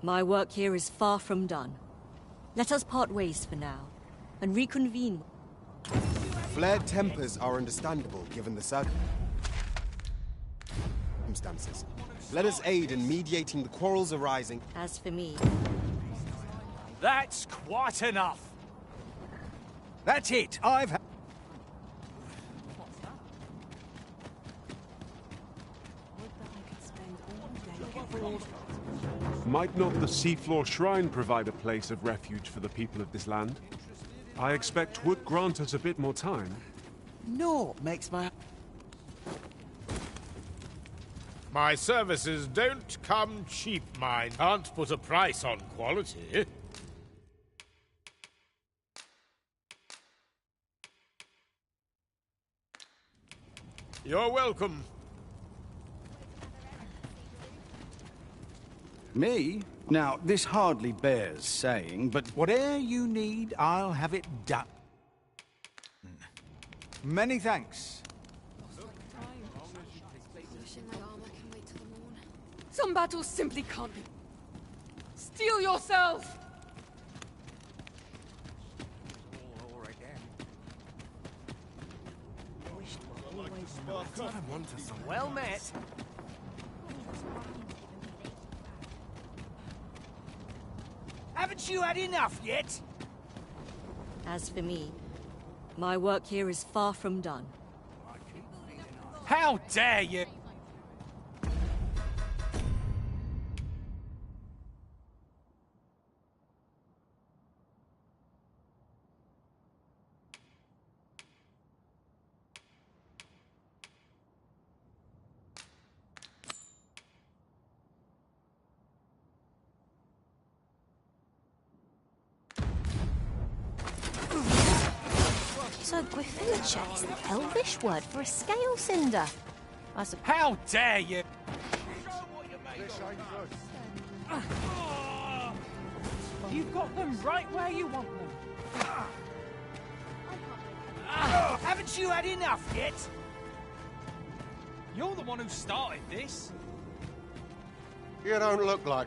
my work here is far from done. Let us part ways for now, and reconvene. Flared tempers are understandable given the circumstances. Let us aid in mediating the quarrels arising. As for me... That's quite enough. That's it. I've... Might not the seafloor shrine provide a place of refuge for the people of this land? I expect would grant us a bit more time. No, makes my... My services don't come cheap, mine. Can't put a price on quality. You're welcome. Me? Now, this hardly bears saying, but whatever you need, I'll have it done. Many thanks. Some battles simply can't be. Steel yourselves! Well met. Haven't you had enough yet? As for me, my work here is far from done. How dare you! So Gwiffincha is the Elvish word for a scale cinder. How dare you! You've got them right where you want them. Haven't you had enough yet? You're the one who started this. You don't look like...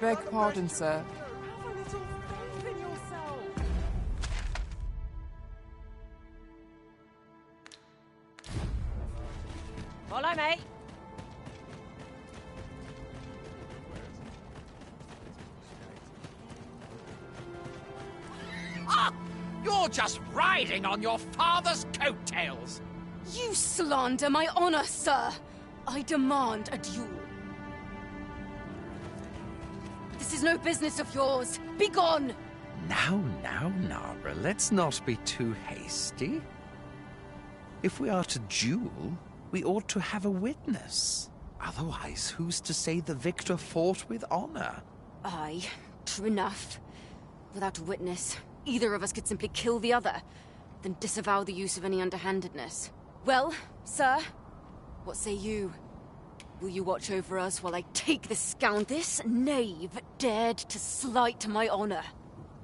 Beg pardon, sir. Have a little faith in yourself. Follow me. Ah! You're just riding on your father's coattails! You slander my honor, sir! I demand a duel. This is no business of yours. Be gone! Now, Nara, let's not be too hasty. If we are to duel, we ought to have a witness. Otherwise, who's to say the victor fought with honor? Aye, true enough. Without a witness, either of us could simply kill the other, then disavow the use of any underhandedness. Well, sir, what say you? Will you watch over us while I take this scoundrel? This knave dared to slight my honor.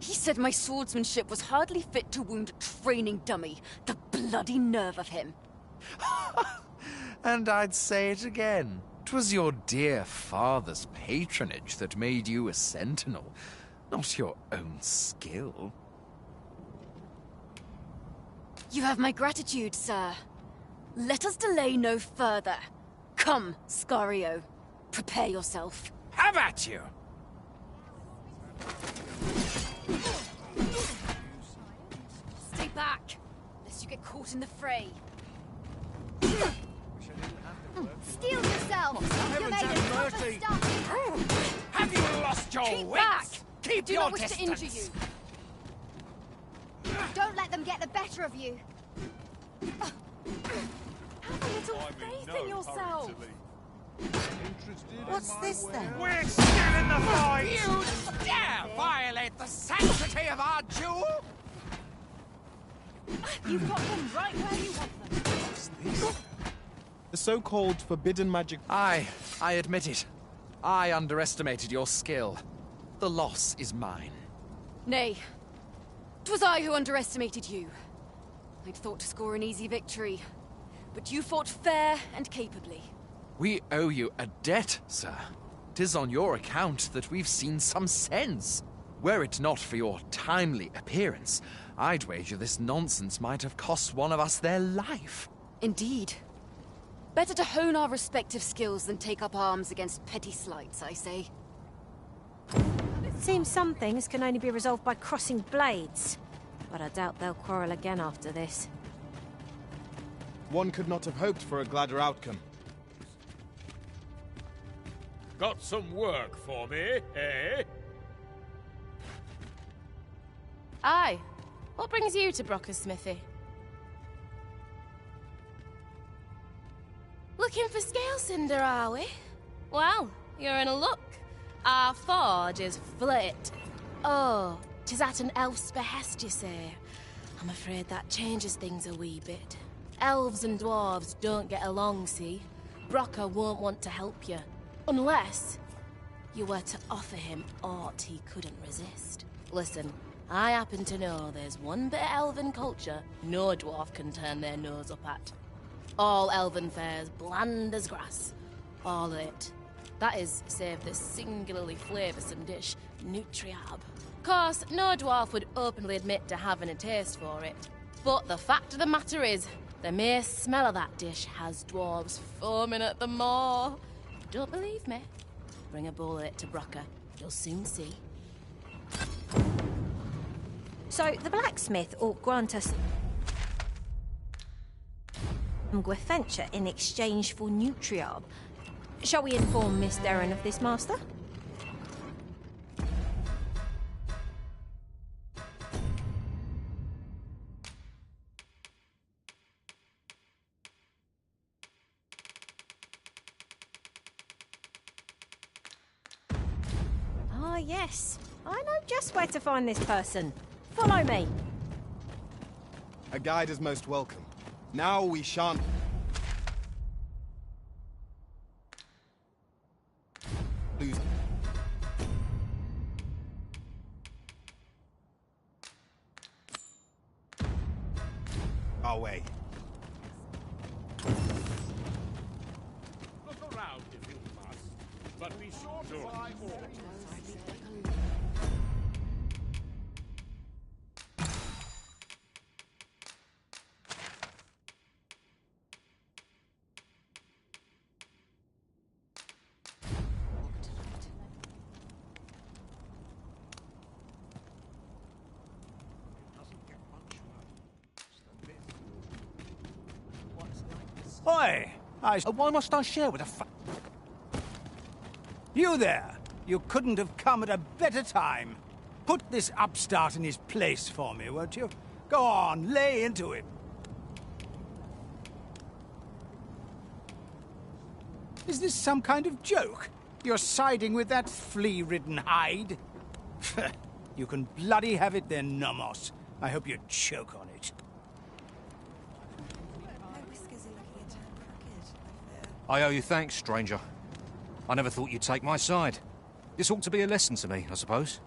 He said my swordsmanship was hardly fit to wound a training dummy. The bloody nerve of him. And I'd say it again. 'Twas your dear father's patronage that made you a sentinel, not your own skill. You have my gratitude, sir. Let us delay no further. Come, Scario. Prepare yourself. Have at you! Stay back, lest you get caught in the fray. Steel yourself! You're made of tougher stuff! Have you lost your Keep wits? back! Keep Do your not wish distance! to injure you. Don't let them get the better of you! Have a little faith in yourself. What's this then? We're still in the fight! You dare violate the sanctity of our duel? You've got them right where you want them. The so-called forbidden magic... I admit it. I underestimated your skill. The loss is mine. Nay, 'twas I who underestimated you. I'd thought to score an easy victory, but you fought fair and capably. We owe you a debt, sir. 'Tis on your account that we've seen some sense. Were it not for your timely appearance, I'd wager this nonsense might have cost one of us their life. Indeed. Better to hone our respective skills than take up arms against petty slights, I say. It seems some things can only be resolved by crossing blades. But I doubt they'll quarrel again after this. One could not have hoped for a gladder outcome. Got some work for me, eh? Aye. What brings you to Brocker's smithy? Looking for scale cinder, are we? Well, you're in a luck. Our forge is flit. Oh, 'tis at an elf's behest, you say. I'm afraid that changes things a wee bit. Elves and dwarves don't get along, see? Brocker won't want to help you. Unless you were to offer him aught he couldn't resist. Listen, I happen to know there's one bit of elven culture no dwarf can turn their nose up at. All elven fare's bland as grass. All of it. That is, save this singularly flavoursome dish, Nutriab. Course, no dwarf would openly admit to having a taste for it. But the fact of the matter is, the mere smell of that dish has dwarves foaming at the maw. Don't believe me? Bring a bowl of it to Brocker. You'll soon see. So the blacksmith ought grant us Gwefenture in exchange for Nutriarb. Shall we inform Miss Darren of this, Master? Ah, yes. I know just where to find this person. Follow me. A guide is most welcome. Now we shan't lose. Our way. Look around if you must, but be sure to lie all. Oi! Why must I share with a You there! You couldn't have come at a better time. Put this upstart in his place for me, won't you? Go on, lay into him. Is this some kind of joke? You're siding with that flea-ridden hide? You can bloody have it then, Nomos. I hope you choke on it. I owe you thanks, stranger. I never thought you'd take my side. This ought to be a lesson to me, I suppose.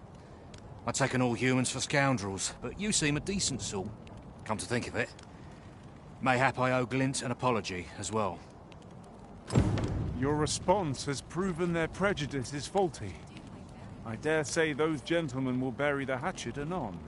I've taken all humans for scoundrels, but you seem a decent sort, come to think of it. Mayhap I owe Glint an apology as well. Your response has proven their prejudice is faulty. I dare say those gentlemen will bury the hatchet anon.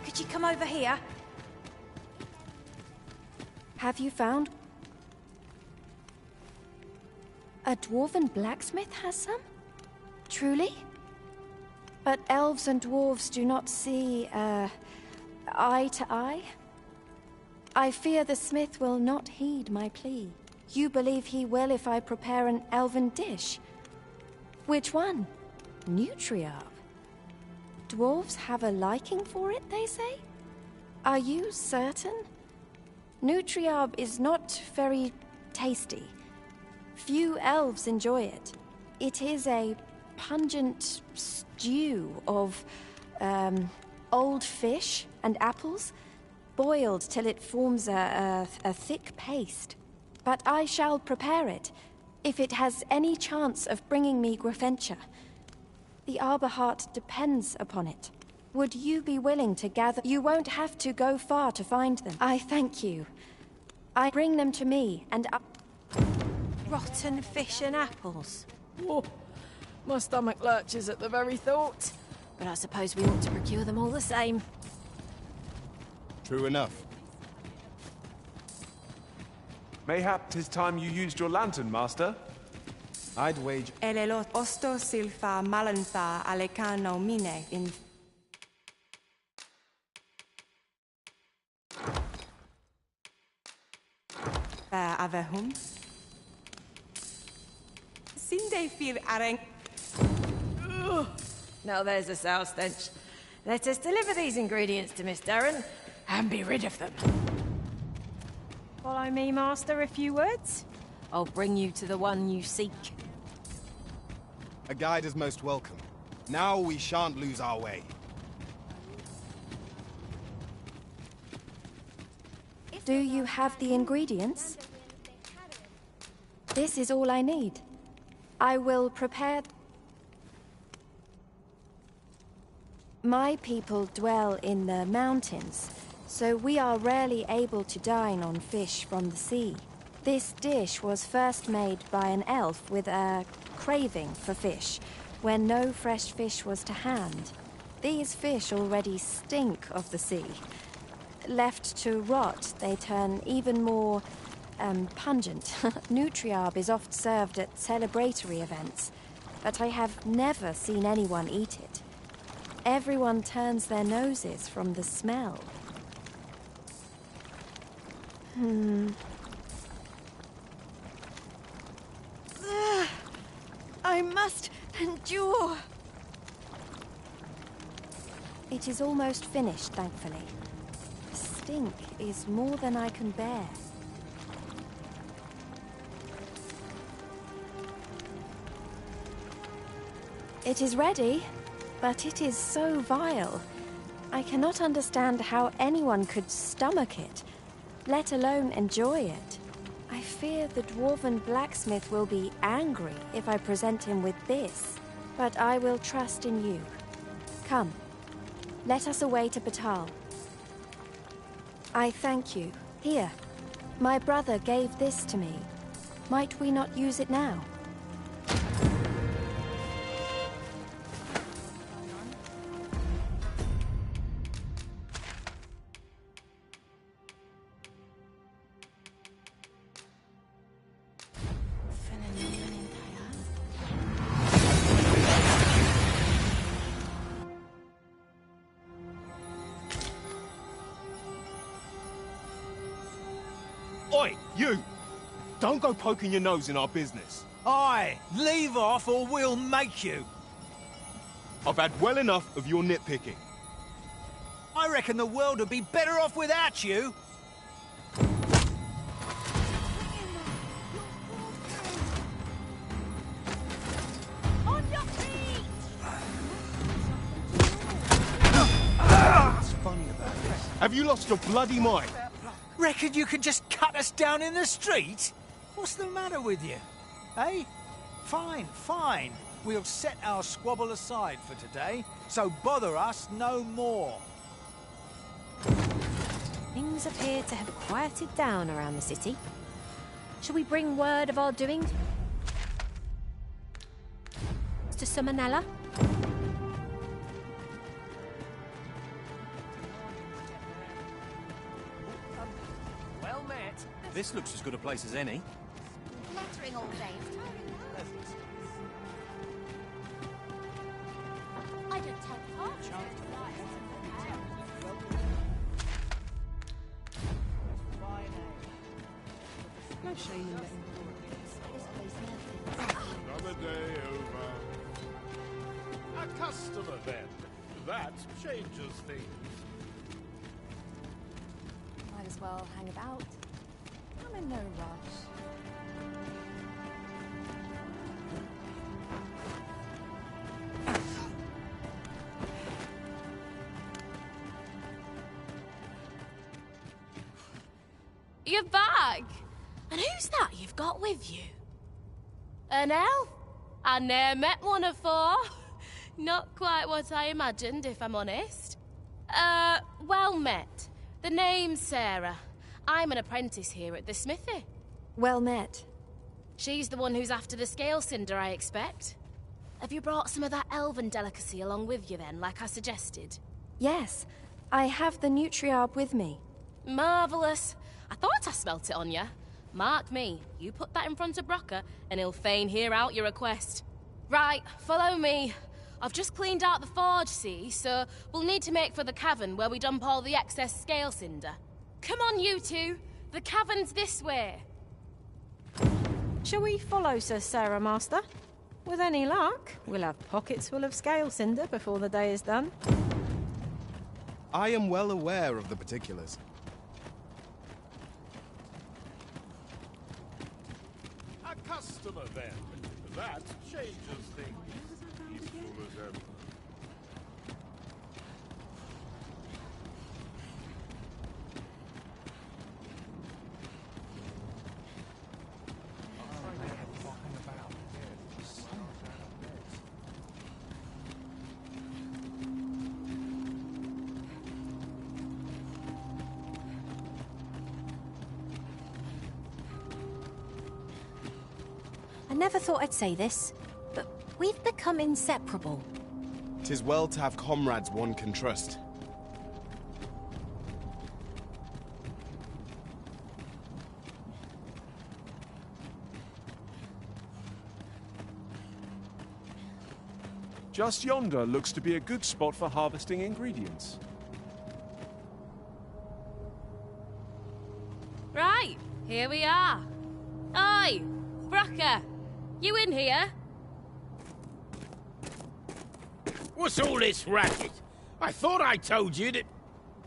Could you come over here? Have you found... A dwarven blacksmith has some? Truly? But elves and dwarves do not see, eye to eye? I fear the smith will not heed my plea. You believe he will if I prepare an elven dish? Which one? Nutriarb? Dwarves have a liking for it, they say? Are you certain? Nutriarb is not very tasty. Few elves enjoy it. It is a pungent stew of, old fish and apples, boiled till it forms a thick paste. But I shall prepare it, if it has any chance of bringing me Gwefenture. The Arbor Heart depends upon it. Would you be willing to gather? You won't have to go far to find them. I thank you. I bring them to me, and Rotten fish and apples. Oh, my stomach lurches at the very thought. But I suppose we ought to procure them all the same. True enough. Mayhap 'tis time you used your lantern, Master. I'd wager... Elelot osto silfa malantha alecano mine in... Avehum? Sinde fir areng... Now there's a sour stench. Let us deliver these ingredients to Miss Darren and be rid of them. Follow me, Master, a few words. I'll bring you to the one you seek. A guide is most welcome. Now we shan't lose our way. do you have the ingredients? This is all I need. I will prepare... My people dwell in the mountains, so we are rarely able to dine on fish from the sea. This dish was first made by an elf with a craving for fish, when no fresh fish was to hand. These fish already stink of the sea. Left to rot, they turn even more pungent. Nutriarb is oft served at celebratory events, but I have never seen anyone eat it. Everyone turns their noses from the smell. I must endure. It is almost finished, thankfully. The stink is more than I can bear. It is ready, but it is so vile. I cannot understand how anyone could stomach it, let alone enjoy it. I fear the dwarven blacksmith will be angry if I present him with this, but I will trust in you. Come, let us away to Batal. I thank you. Here, my brother gave this to me. Might we not use it now? Oi, you! Don't go poking your nose in our business. Aye, leave off or we'll make you. I've had well enough of your nitpicking. I reckon the world would be better off without you. On your feet! What's funny about this? Have you lost your bloody mind? Reckon you can just cut us down in the street? What's the matter with you? Eh? Fine, fine. We'll set our squabble aside for today, so bother us no more. Things appear to have quieted down around the city. Shall we bring word of our doings to Summonella? Well met. This looks as good a place as any. Lettering all day. I don't tell No shame in letting Another day over. A customer, then. That changes things. Might as well hang about. I'm in no rush. You're back! And who's that you've got with you? An elf? I ne'er met one afore. Not quite what I imagined, if I'm honest. Well met. The name's Sarah. I'm an apprentice here at the smithy. Well met. She's the one who's after the scale cinder, I expect. Have you brought some of that elven delicacy along with you then, like I suggested? Yes, I have the Nutriarb with me. Marvellous. I thought I smelt it on you. Mark me, you put that in front of Brocker, and he'll fain hear out your request. Right, follow me. I've just cleaned out the forge, see, so we'll need to make for the cavern where we dump all the excess scale cinder. Come on, you two. The cavern's this way. Shall we follow Sir Sarah, Master? With any luck, we'll have pockets full of scale cinder before the day is done. I am well aware of the particulars. A customer, then. That changes things. Peaceful as ever. never thought I'd say this, but we've become inseparable. 'Tis well to have comrades one can trust. Just yonder looks to be a good spot for harvesting ingredients. Right, here we are. Oi, Brocker, you in here? What's all this racket? I thought I told you that...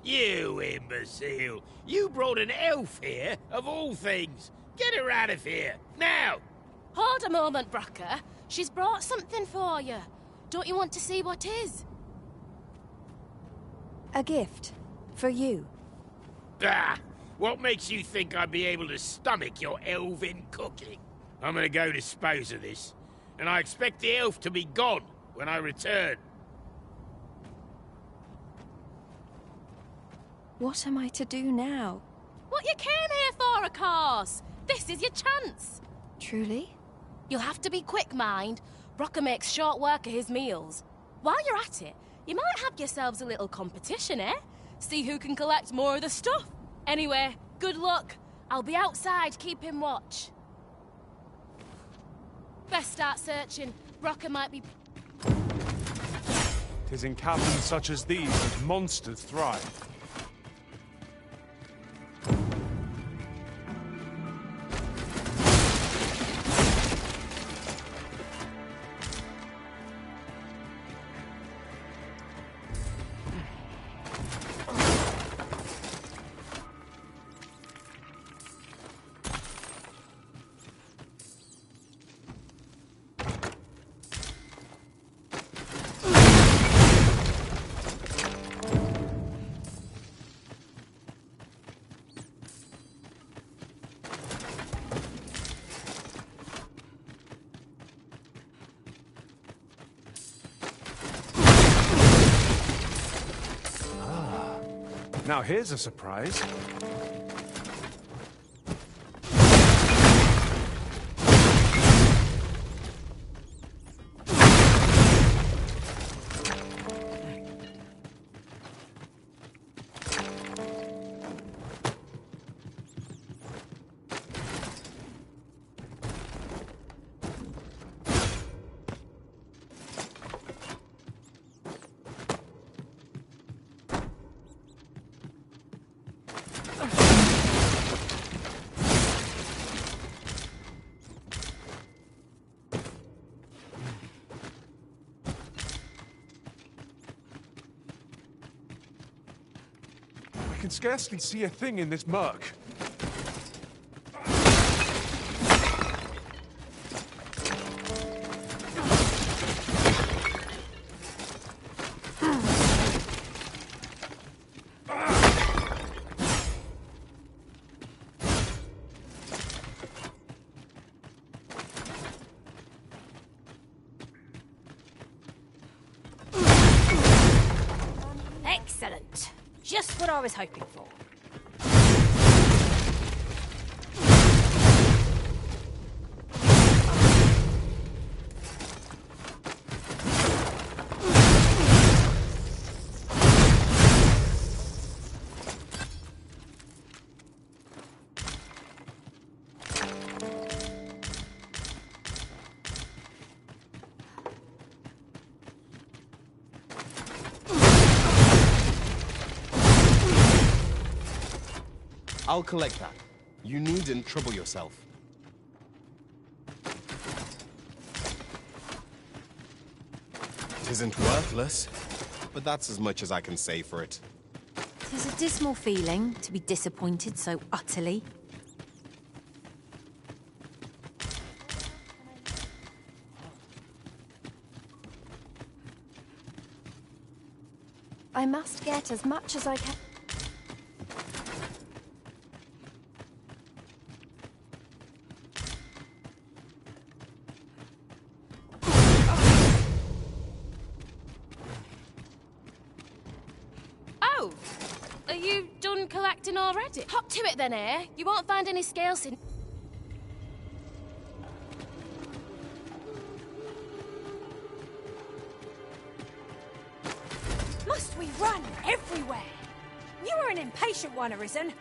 You imbecile! You brought an elf here, of all things! Get her out of here, now! Hold a moment, Brocker. She's brought something for you. Don't you want to see what is? A gift. For you. Ah! What makes you think I'd be able to stomach your elven cooking? I'm gonna go dispose of this, and I expect the elf to be gone when I return. What am I to do now? What you came here for, of course. This is your chance. Truly? You'll have to be quick, mind. Brocker makes short work of his meals. While you're at it, you might have yourselves a little competition, eh? See who can collect more of the stuff. Anyway, good luck. I'll be outside keeping watch. Best start searching. Brocker might be... 'Tis in caverns such as these that monsters thrive. Now here's a surprise. I can scarcely see a thing in this murk. Excellent. Just what I was hoping for. I'll collect that. You needn't trouble yourself. Tisn't worthless, but that's as much as I can say for it. 'Tis a dismal feeling to be disappointed so utterly. I must get as much as I can. Oh! Are you done collecting already? Hop to it then, eh? You won't find any scales in... Must we run everywhere? You are an impatient one, Arisen.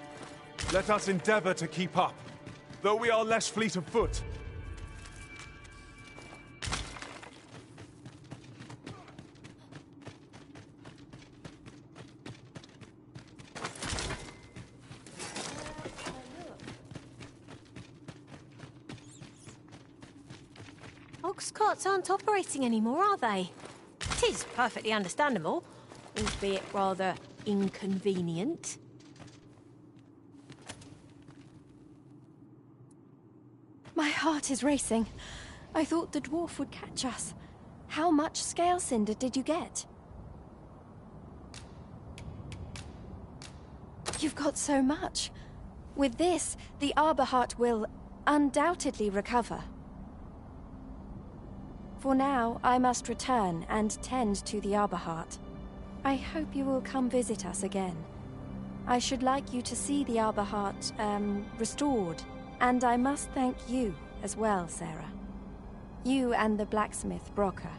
Let us endeavor to keep up, though we are less fleet of foot. Ox carts aren't operating anymore, are they? It is perfectly understandable, albeit rather inconvenient. My heart is racing. I thought the dwarf would catch us. How much scale cinder did you get? You've got so much. With this, the Arbor Heart will undoubtedly recover. For now, I must return and tend to the Arbor Heart. I hope you will come visit us again. I should like you to see the Arbor Heart, restored. And I must thank you as well, Sarah. You and the blacksmith, Brocker.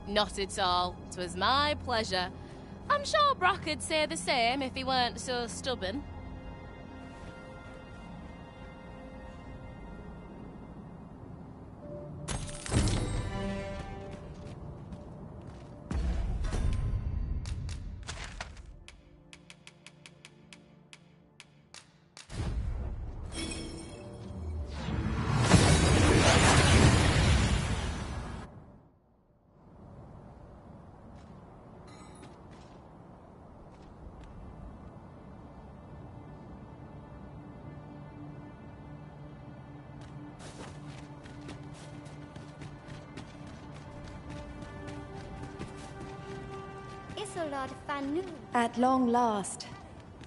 Not at all. 'Twas my pleasure. I'm sure Brock'd say the same if he weren't so stubborn. At long last,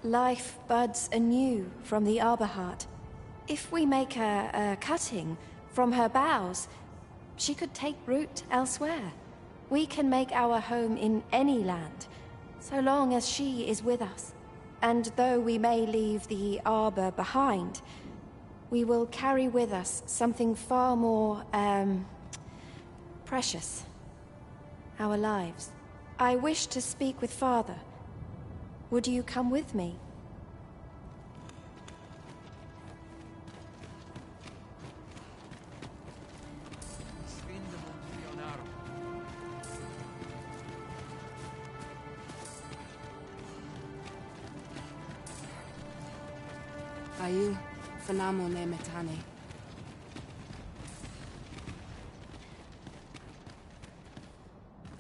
life buds anew from the Arbor Heart. If we make a cutting from her boughs, she could take root elsewhere. We can make our home in any land, so long as she is with us. And though we may leave the Arbor behind, we will carry with us something far more, precious. Our lives. I wish to speak with Father. Would you come with me? Ayu, fanamo ne metane.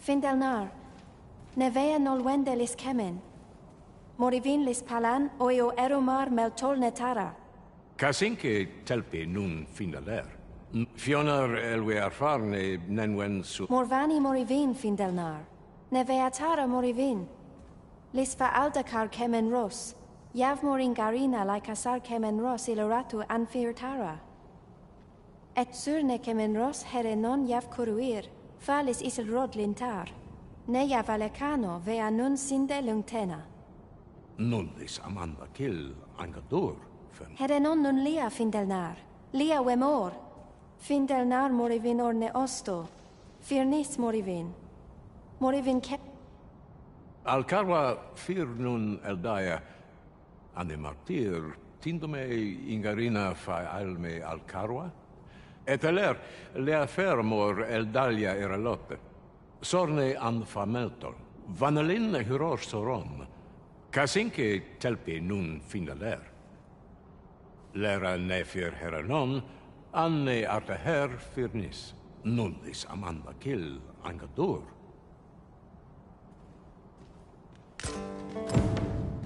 Findelnar, nevea nolwendelis kemen. Morivin lis palan oio eromar meltol netara. Kasinke telpe nun findaler. Fionar elwe arfarne nenwen su... Morvani morivin Findelnar. Nevea tara morivin. Lis fa aldakar kemen ros. Yav morin garina like asar kemen ros iloratu anfir tara. Et surne kemen ros herenon yav kuruir. Falis isil rod lintar. Neja valecano vea nun sinde lungtena. Nullis amanda kill angadur. Herenon nun lia Findelnar. Lia wemor. Findelnar morivin orne osto. Firnis morivin. Morivin ke... Alcarwa fir nun eldaya. Ane martir tindome ingarina fa alme alcarwa. Et aler lea fermor eldalia eralope. Sorne an fameltol. Vanalin hyror soron. Kasinke telpe nun finaler. Lera nefir heranon, anne arte her firnis. Nullis amanda kill angadur.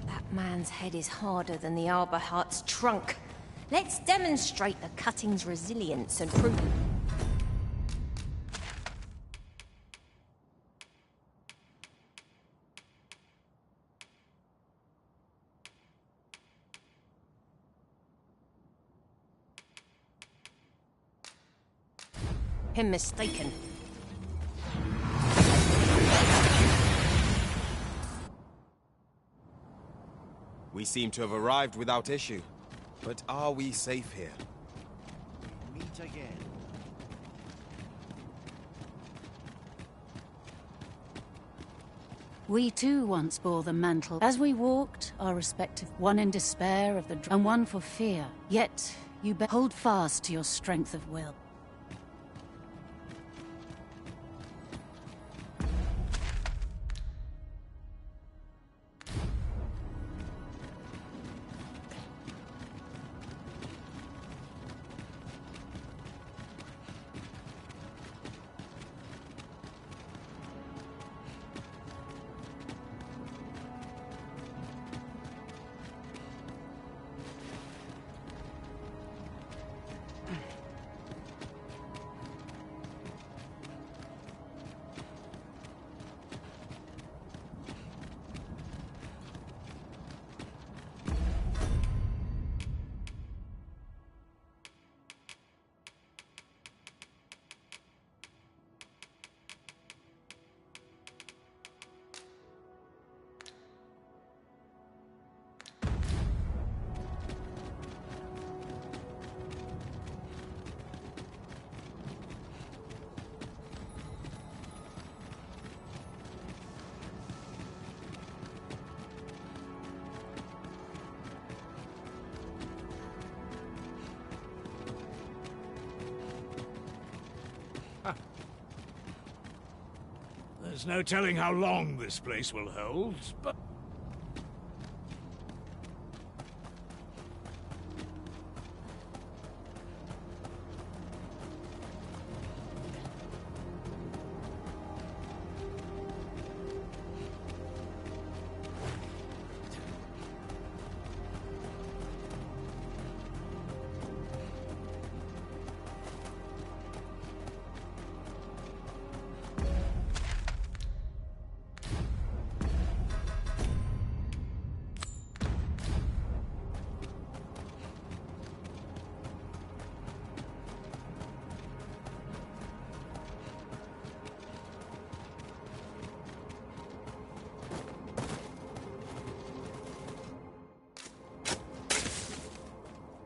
That man's head is harder than the Arbor Heart's trunk. Let's demonstrate the cutting's resilience and prove... him mistaken. We seem to have arrived without issue. But are we safe here? Meet again. We too once bore the mantle. As we walked, our respective, one in despair of the and one for fear. Yet, you hold fast to your strength of will. There's no telling how long this place will hold, but...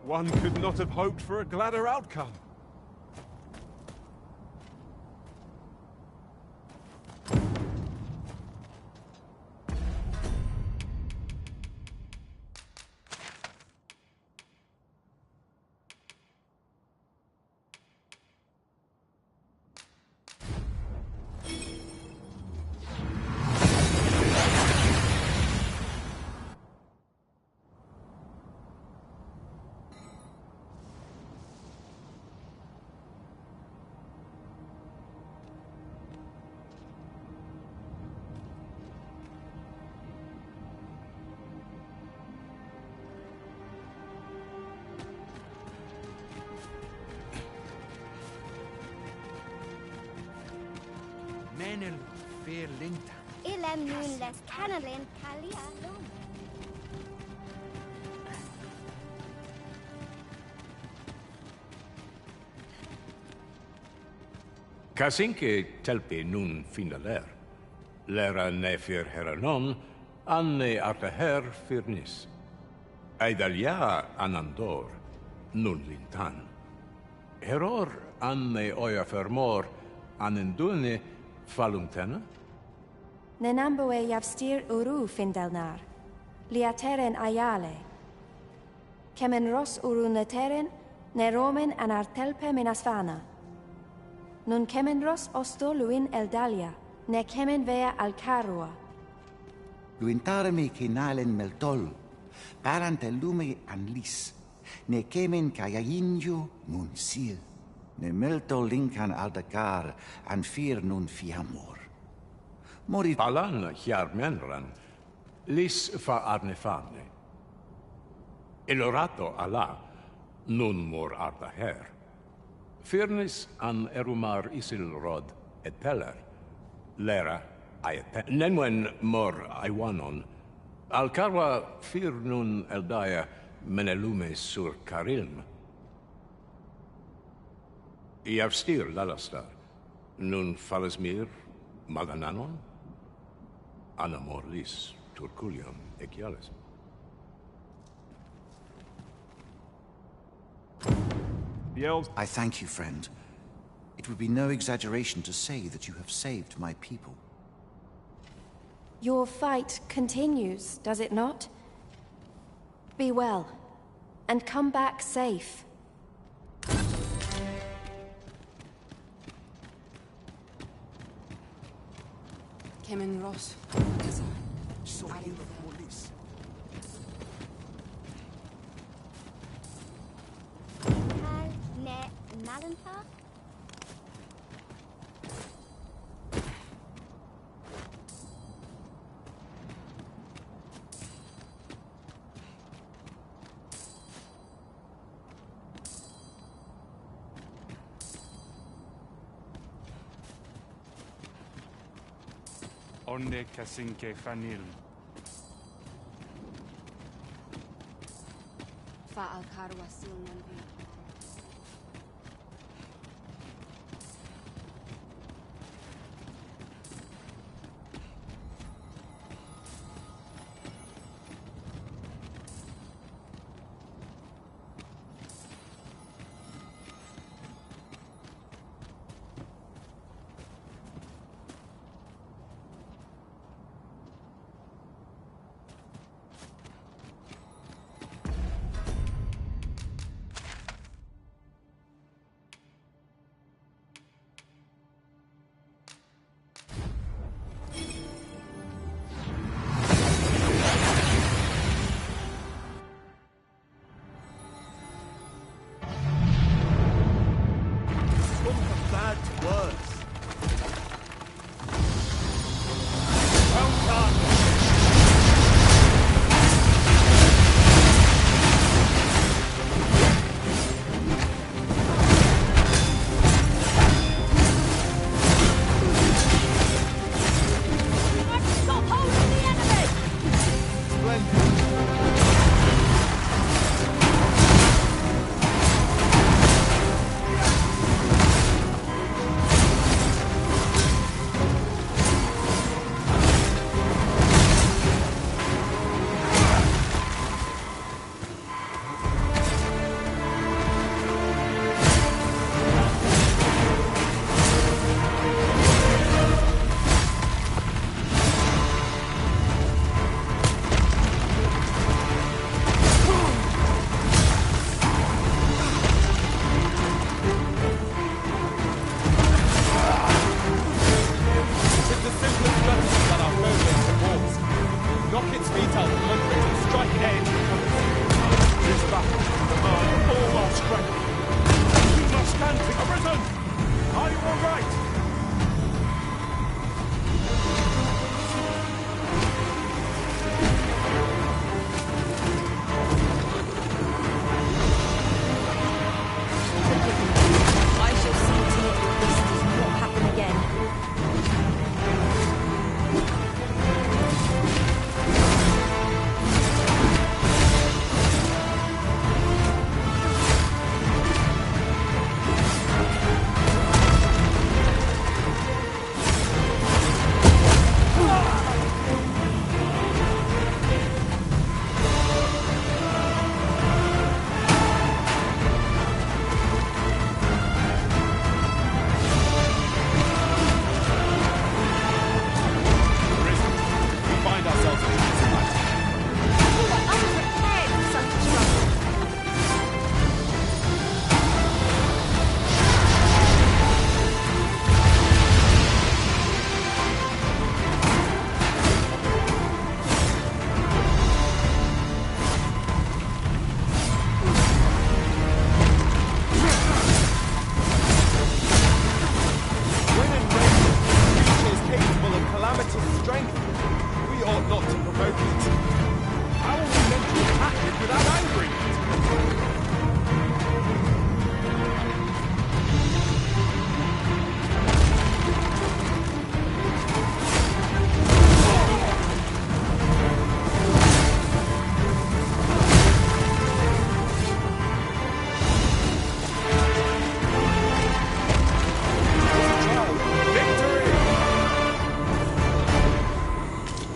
One could not have hoped for a gladder outcome. Menel fear linta. Ilem nun les canalin kalia lum. Kasinke telpi nun finaler. Lera nefir heranon, anne artaher firnis. Aidalia anandor, nun lintan. Heror anne oia fermor, anendune falumtena? Nenambue javstir uru findelnar. Liateren ayale. Kemen ros uru neteren, neromen anartelpe minasvana. Nun kemen ros osto luin eldalia, ne kemen vea alcarua. Luintarme kinalen meltol, parante lume anlis, ne kemen kayayinju nun sil, ne meltol linkan aldacar, an fir nun fiamor. Mori Palan hiar menran, lis fa arnefane. Elorato ala, nun mor arda her. Firnis an erumar isil rod et peller, lera aet nenwen mor aiwanon, alcarwa fir nun eldaya menelume sur carilm. Iavstir lalastar, nun falasmir magananon, anamor lis turculium ecialis. The elves... I thank you, friend. It would be no exaggeration to say that you have saved my people. Your fight continues, does it not? Be well, and come back safe. Kemen Ross. Ne Nalentar? Onde Kasinke Fanil. Fa'al Karwa Silnan.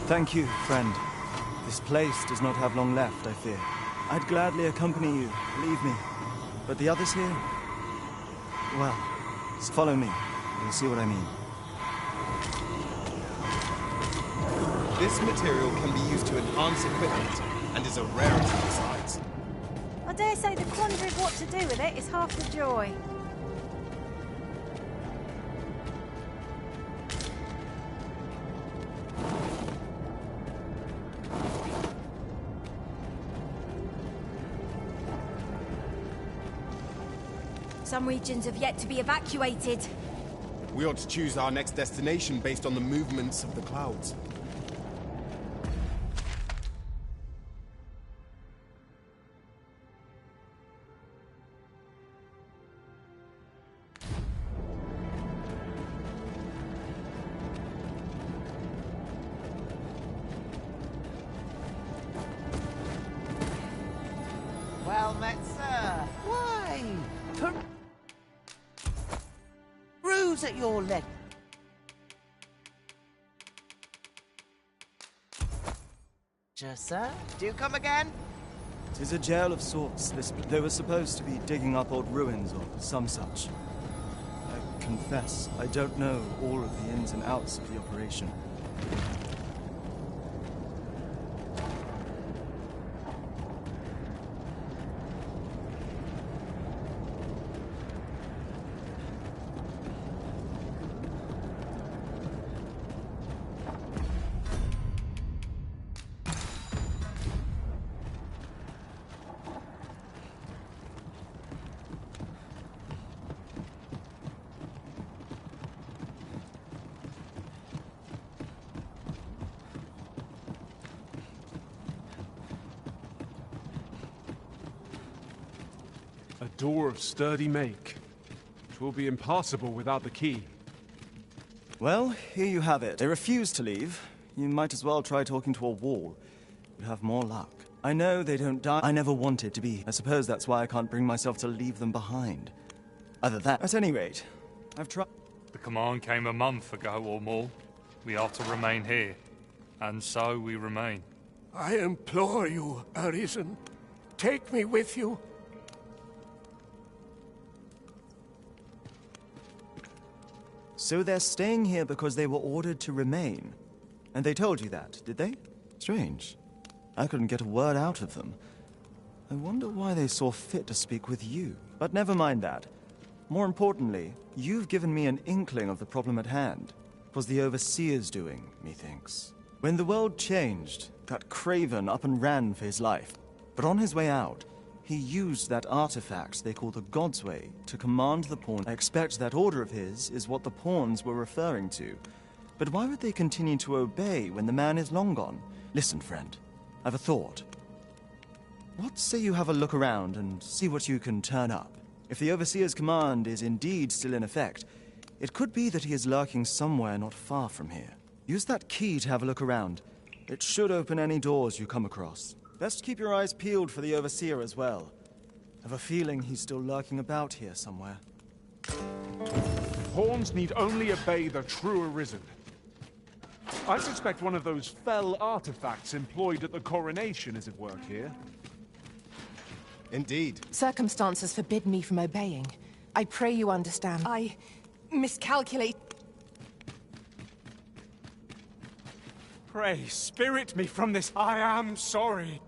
Thank you, friend. This place does not have long left, I fear. I'd gladly accompany you, believe me. But the others here? Well, follow me. You'll see what I mean. This material can be used to enhance equipment, and is a rarity besides. I dare say the quandary of what to do with it is half the joy. Some regions have yet to be evacuated. We ought to choose our next destination based on the movements of the clouds. Well met, sir. Why? Peruse at your leg. Sir, do come again? 'Tis a jail of sorts, this. They were supposed to be digging up old ruins or some such. I confess, I don't know all of the ins and outs of the operation. A door of sturdy make. It will be impassable without the key. Well, here you have it. They refuse to leave. You might as well try talking to a wall. You'd have more luck. I know they don't die. I never wanted to be. I suppose that's why I can't bring myself to leave them behind. Other than, at any rate, I've tried. The command came a month ago or more. We are to remain here. And so we remain. I implore you, Arisen. Take me with you. So they're staying here because they were ordered to remain. And they told you that, did they? Strange. I couldn't get a word out of them. I wonder why they saw fit to speak with you. But never mind that. More importantly, you've given me an inkling of the problem at hand. It was the Overseer's doing, methinks. When the world changed, that craven up and ran for his life. But on his way out, he used that artifact they call the God's Way to command the pawn. I expect that order of his is what the pawns were referring to. But why would they continue to obey when the man is long gone? Listen, friend, I've a thought. What say you have a look around and see what you can turn up? If the Overseer's command is indeed still in effect, it could be that he is lurking somewhere not far from here. Use that key to have a look around. It should open any doors you come across. Best keep your eyes peeled for the Overseer as well. I have a feeling he's still lurking about here somewhere. Pawns need only obey the true Arisen. I suspect one of those fell artifacts employed at the coronation is at work here. Indeed. Circumstances forbid me from obeying. I pray you understand. I miscalculate. Pray, spirit me from this. I am sorry.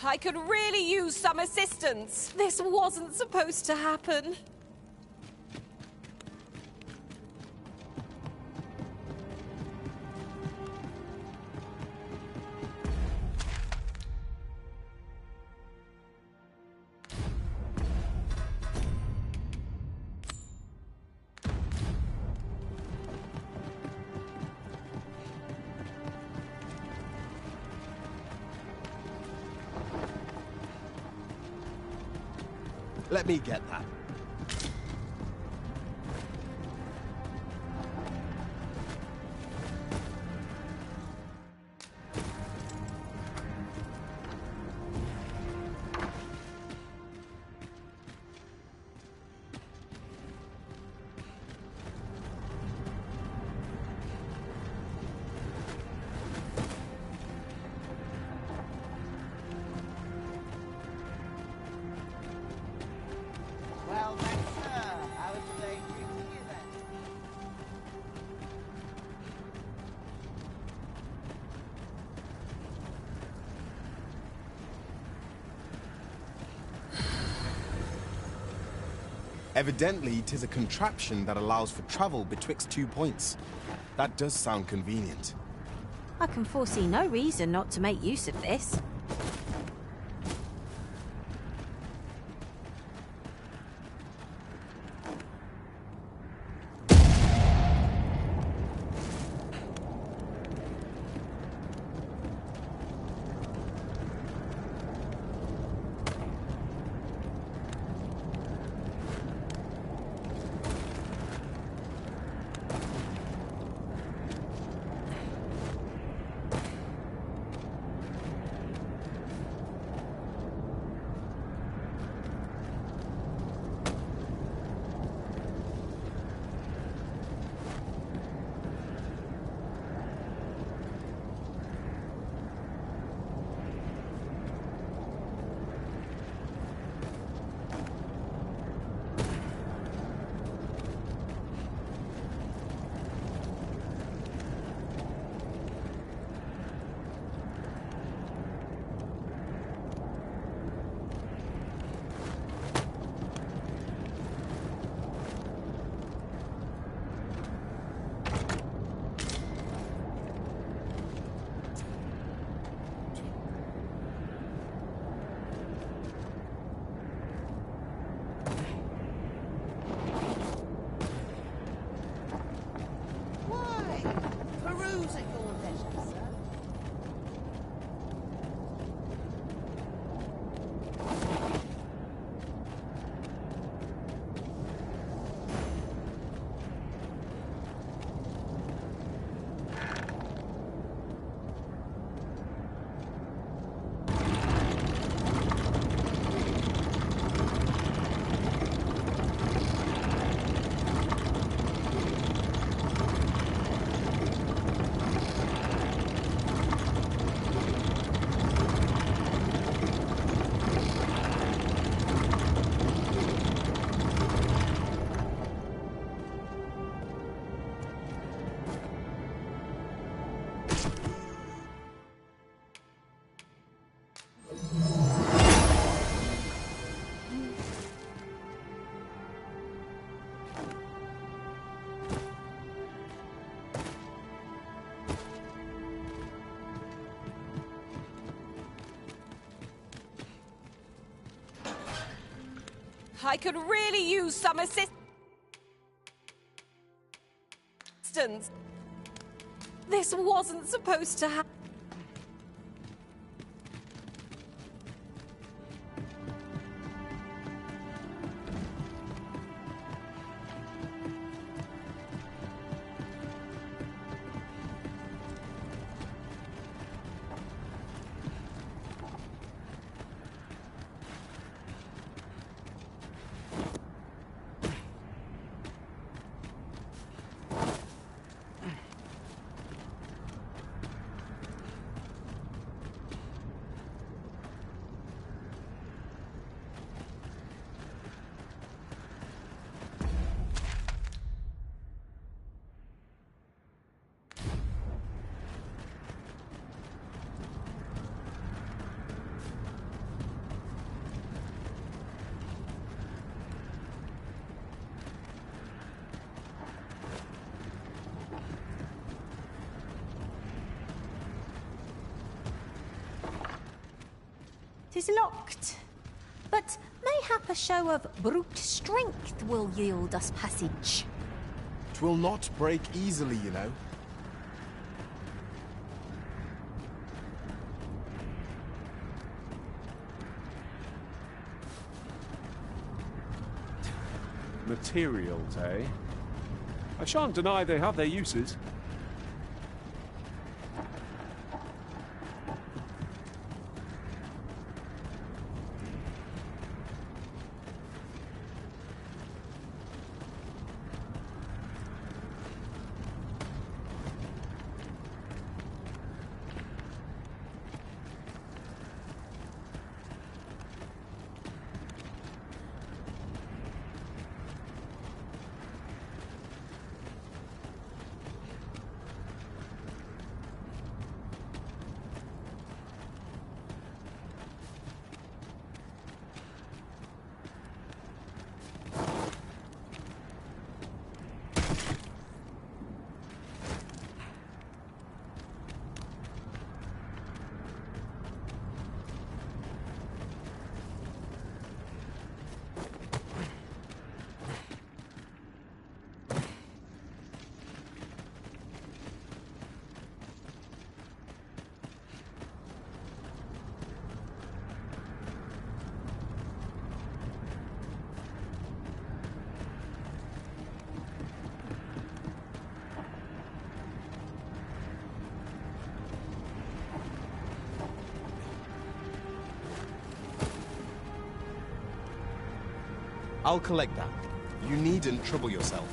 I could really use some assistance. This wasn't supposed to happen. Let me get that. Evidently, 'tis a contraption that allows for travel betwixt 2 points. That does sound convenient. I can foresee no reason not to make use of this. I could really use some assistance. This wasn't supposed to happen. It is locked, but mayhap a show of brute strength will yield us passage. 'Twill not break easily, you know. Materials, eh? I shan't deny they have their uses. I'll collect that. You needn't trouble yourself.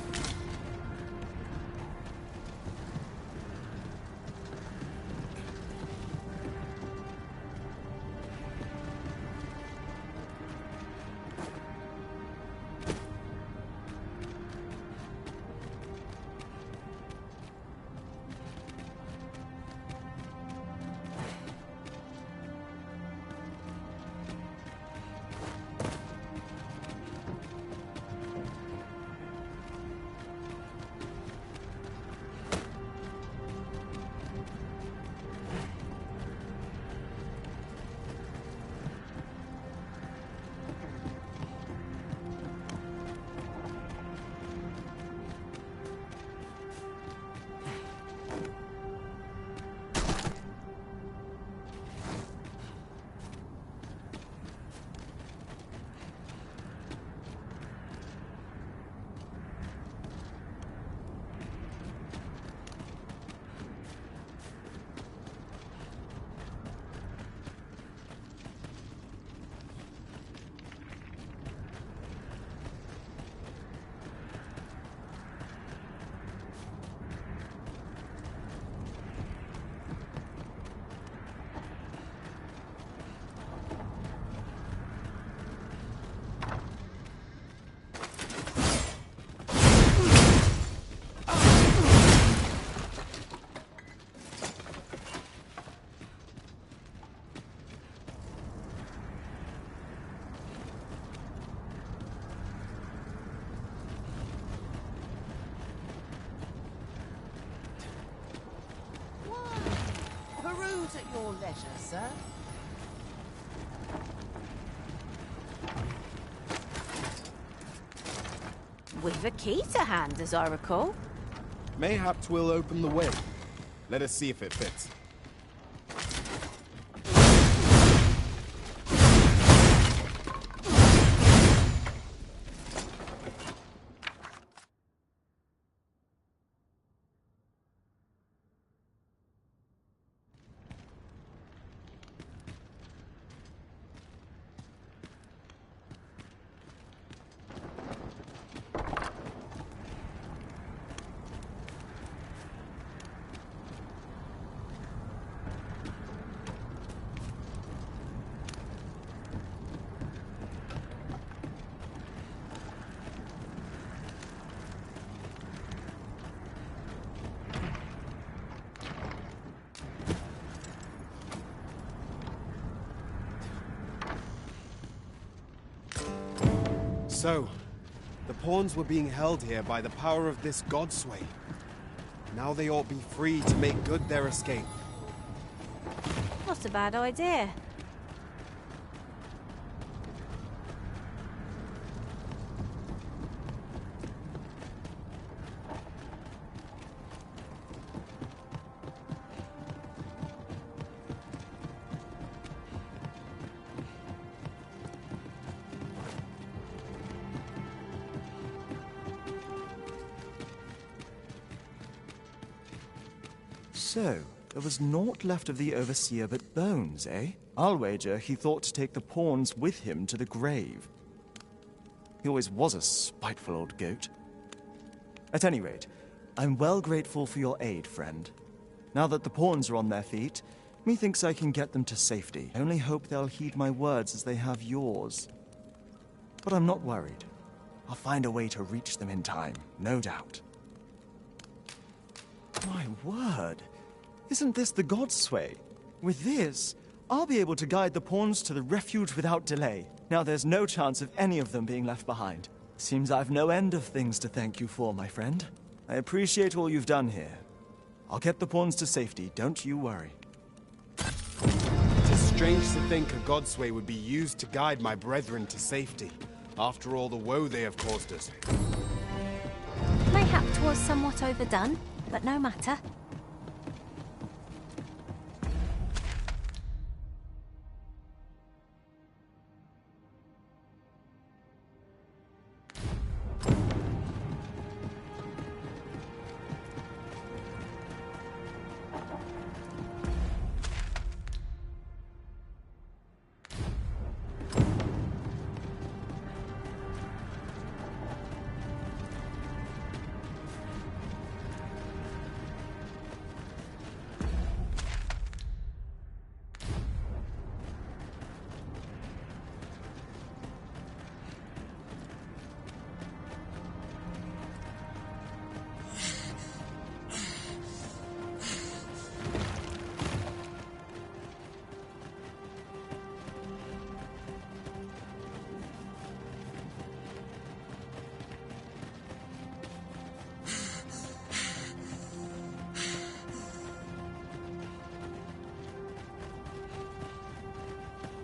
Peruse at your leisure, sir. With a key to hand, as I recall. Mayhap 'twill open the way. Let us see if it fits. So, the pawns were being held here by the power of this godsway. Now they ought be free to make good their escape. Not a bad idea. So, there was naught left of the Overseer but bones, eh? I'll wager he thought to take the pawns with him to the grave. He always was a spiteful old goat. At any rate, I'm well grateful for your aid, friend. Now that the pawns are on their feet, methinks I can get them to safety. I only hope they'll heed my words as they have yours. But I'm not worried. I'll find a way to reach them in time, no doubt. My word! Isn't this the Godsway? With this, I'll be able to guide the pawns to the refuge without delay. Now there's no chance of any of them being left behind. Seems I've no end of things to thank you for, my friend. I appreciate all you've done here. I'll get the pawns to safety, don't you worry. It is strange to think a Godsway would be used to guide my brethren to safety, after all the woe they have caused us. Mayhap 'twas somewhat overdone, but no matter.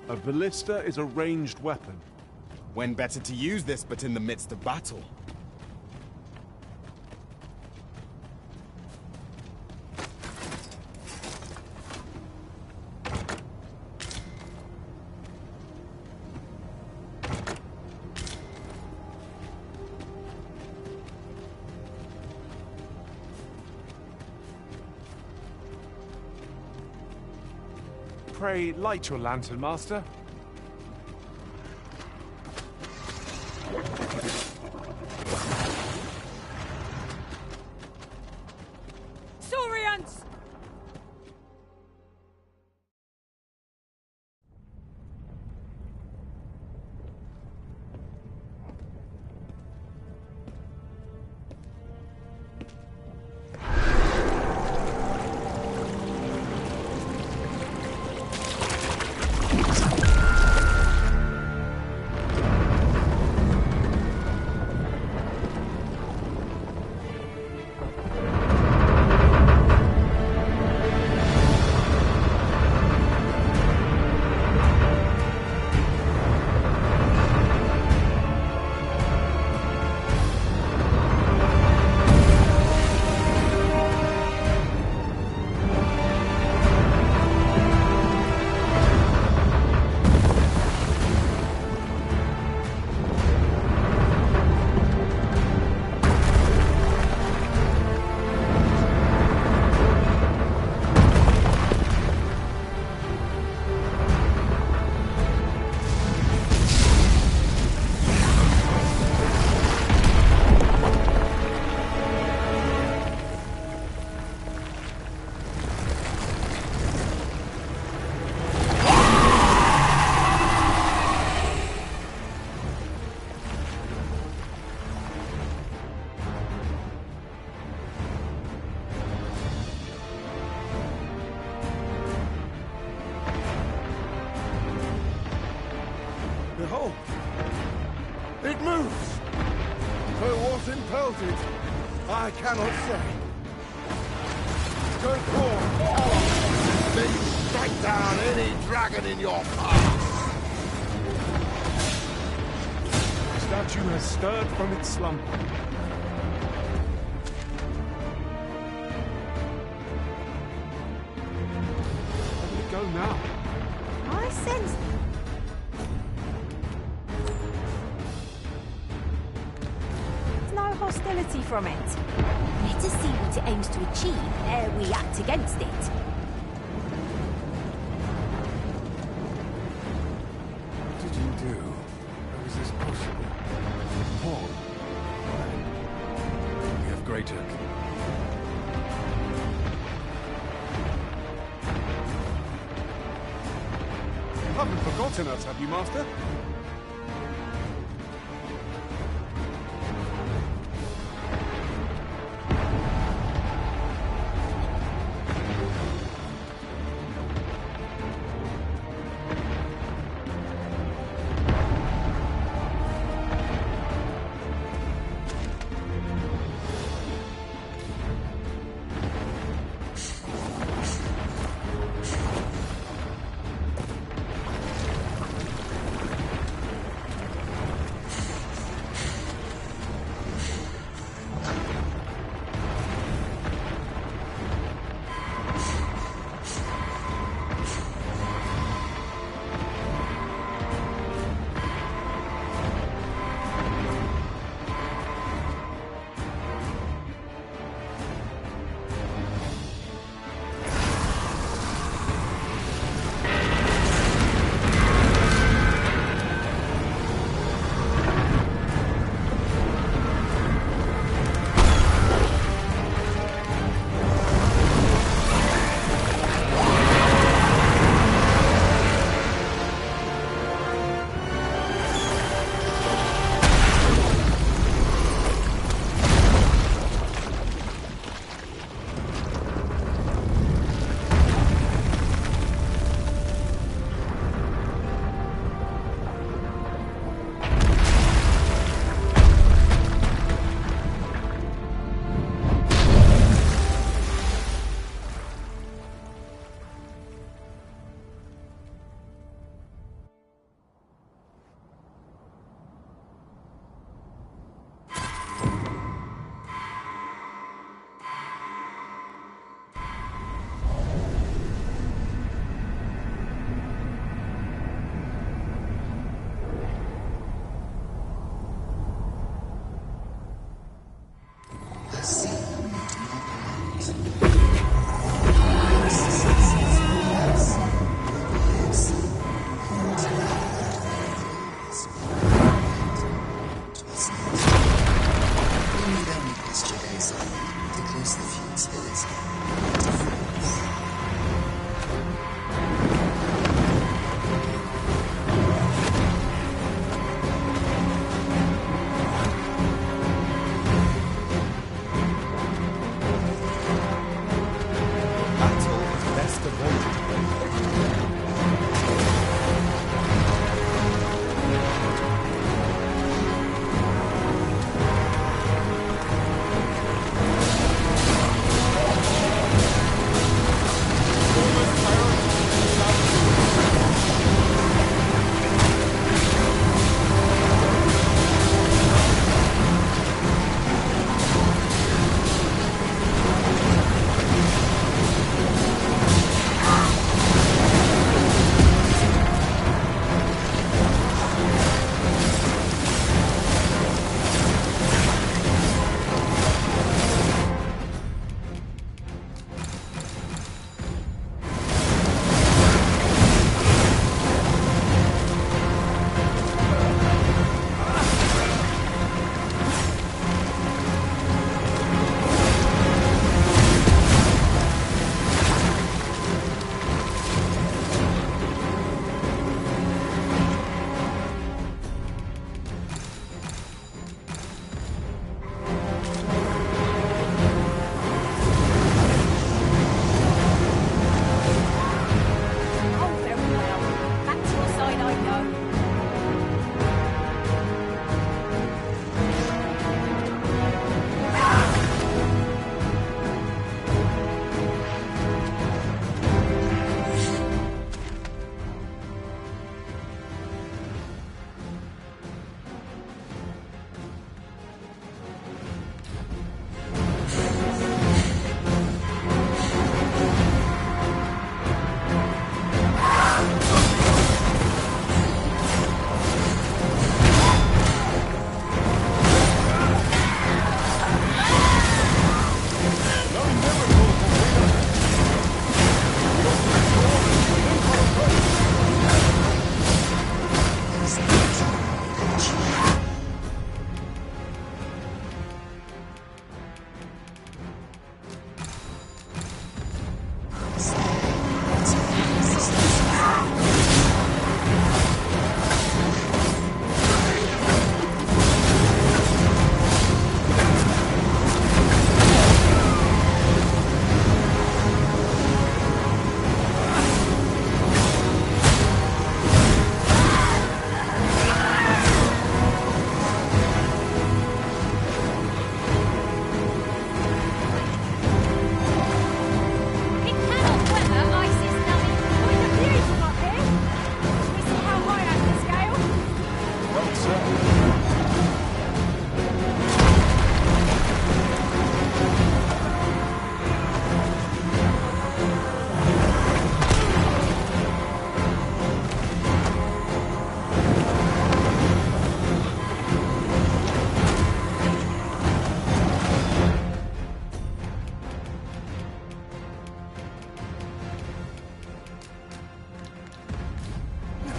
A ballista is a ranged weapon. When better to use this but in the midst of battle? Pray, light your lantern, Master. Saurians! Behold! It moves! Though what impels it, I cannot say. Go forth, allies! Then strike down any dragon in your path! The statue has stirred from its slumber. Where did it go now? I sense... no hostility from it. Let us see what it aims to achieve ere we act against it. What did you do? How is this possible? Paul? We have greater... You haven't forgotten us, have you, Master?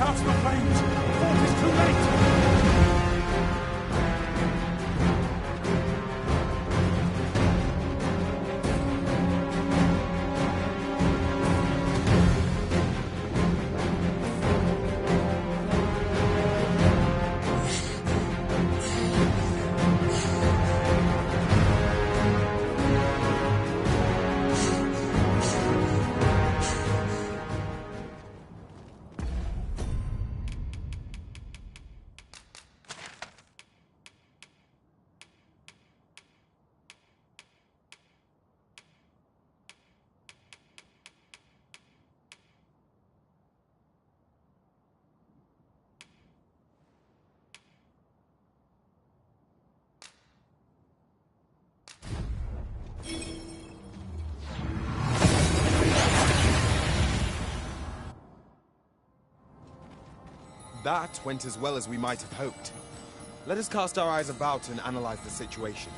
Douse the flames! The fort is too late! That went as well as we might have hoped. Let us cast our eyes about and analyze the situation.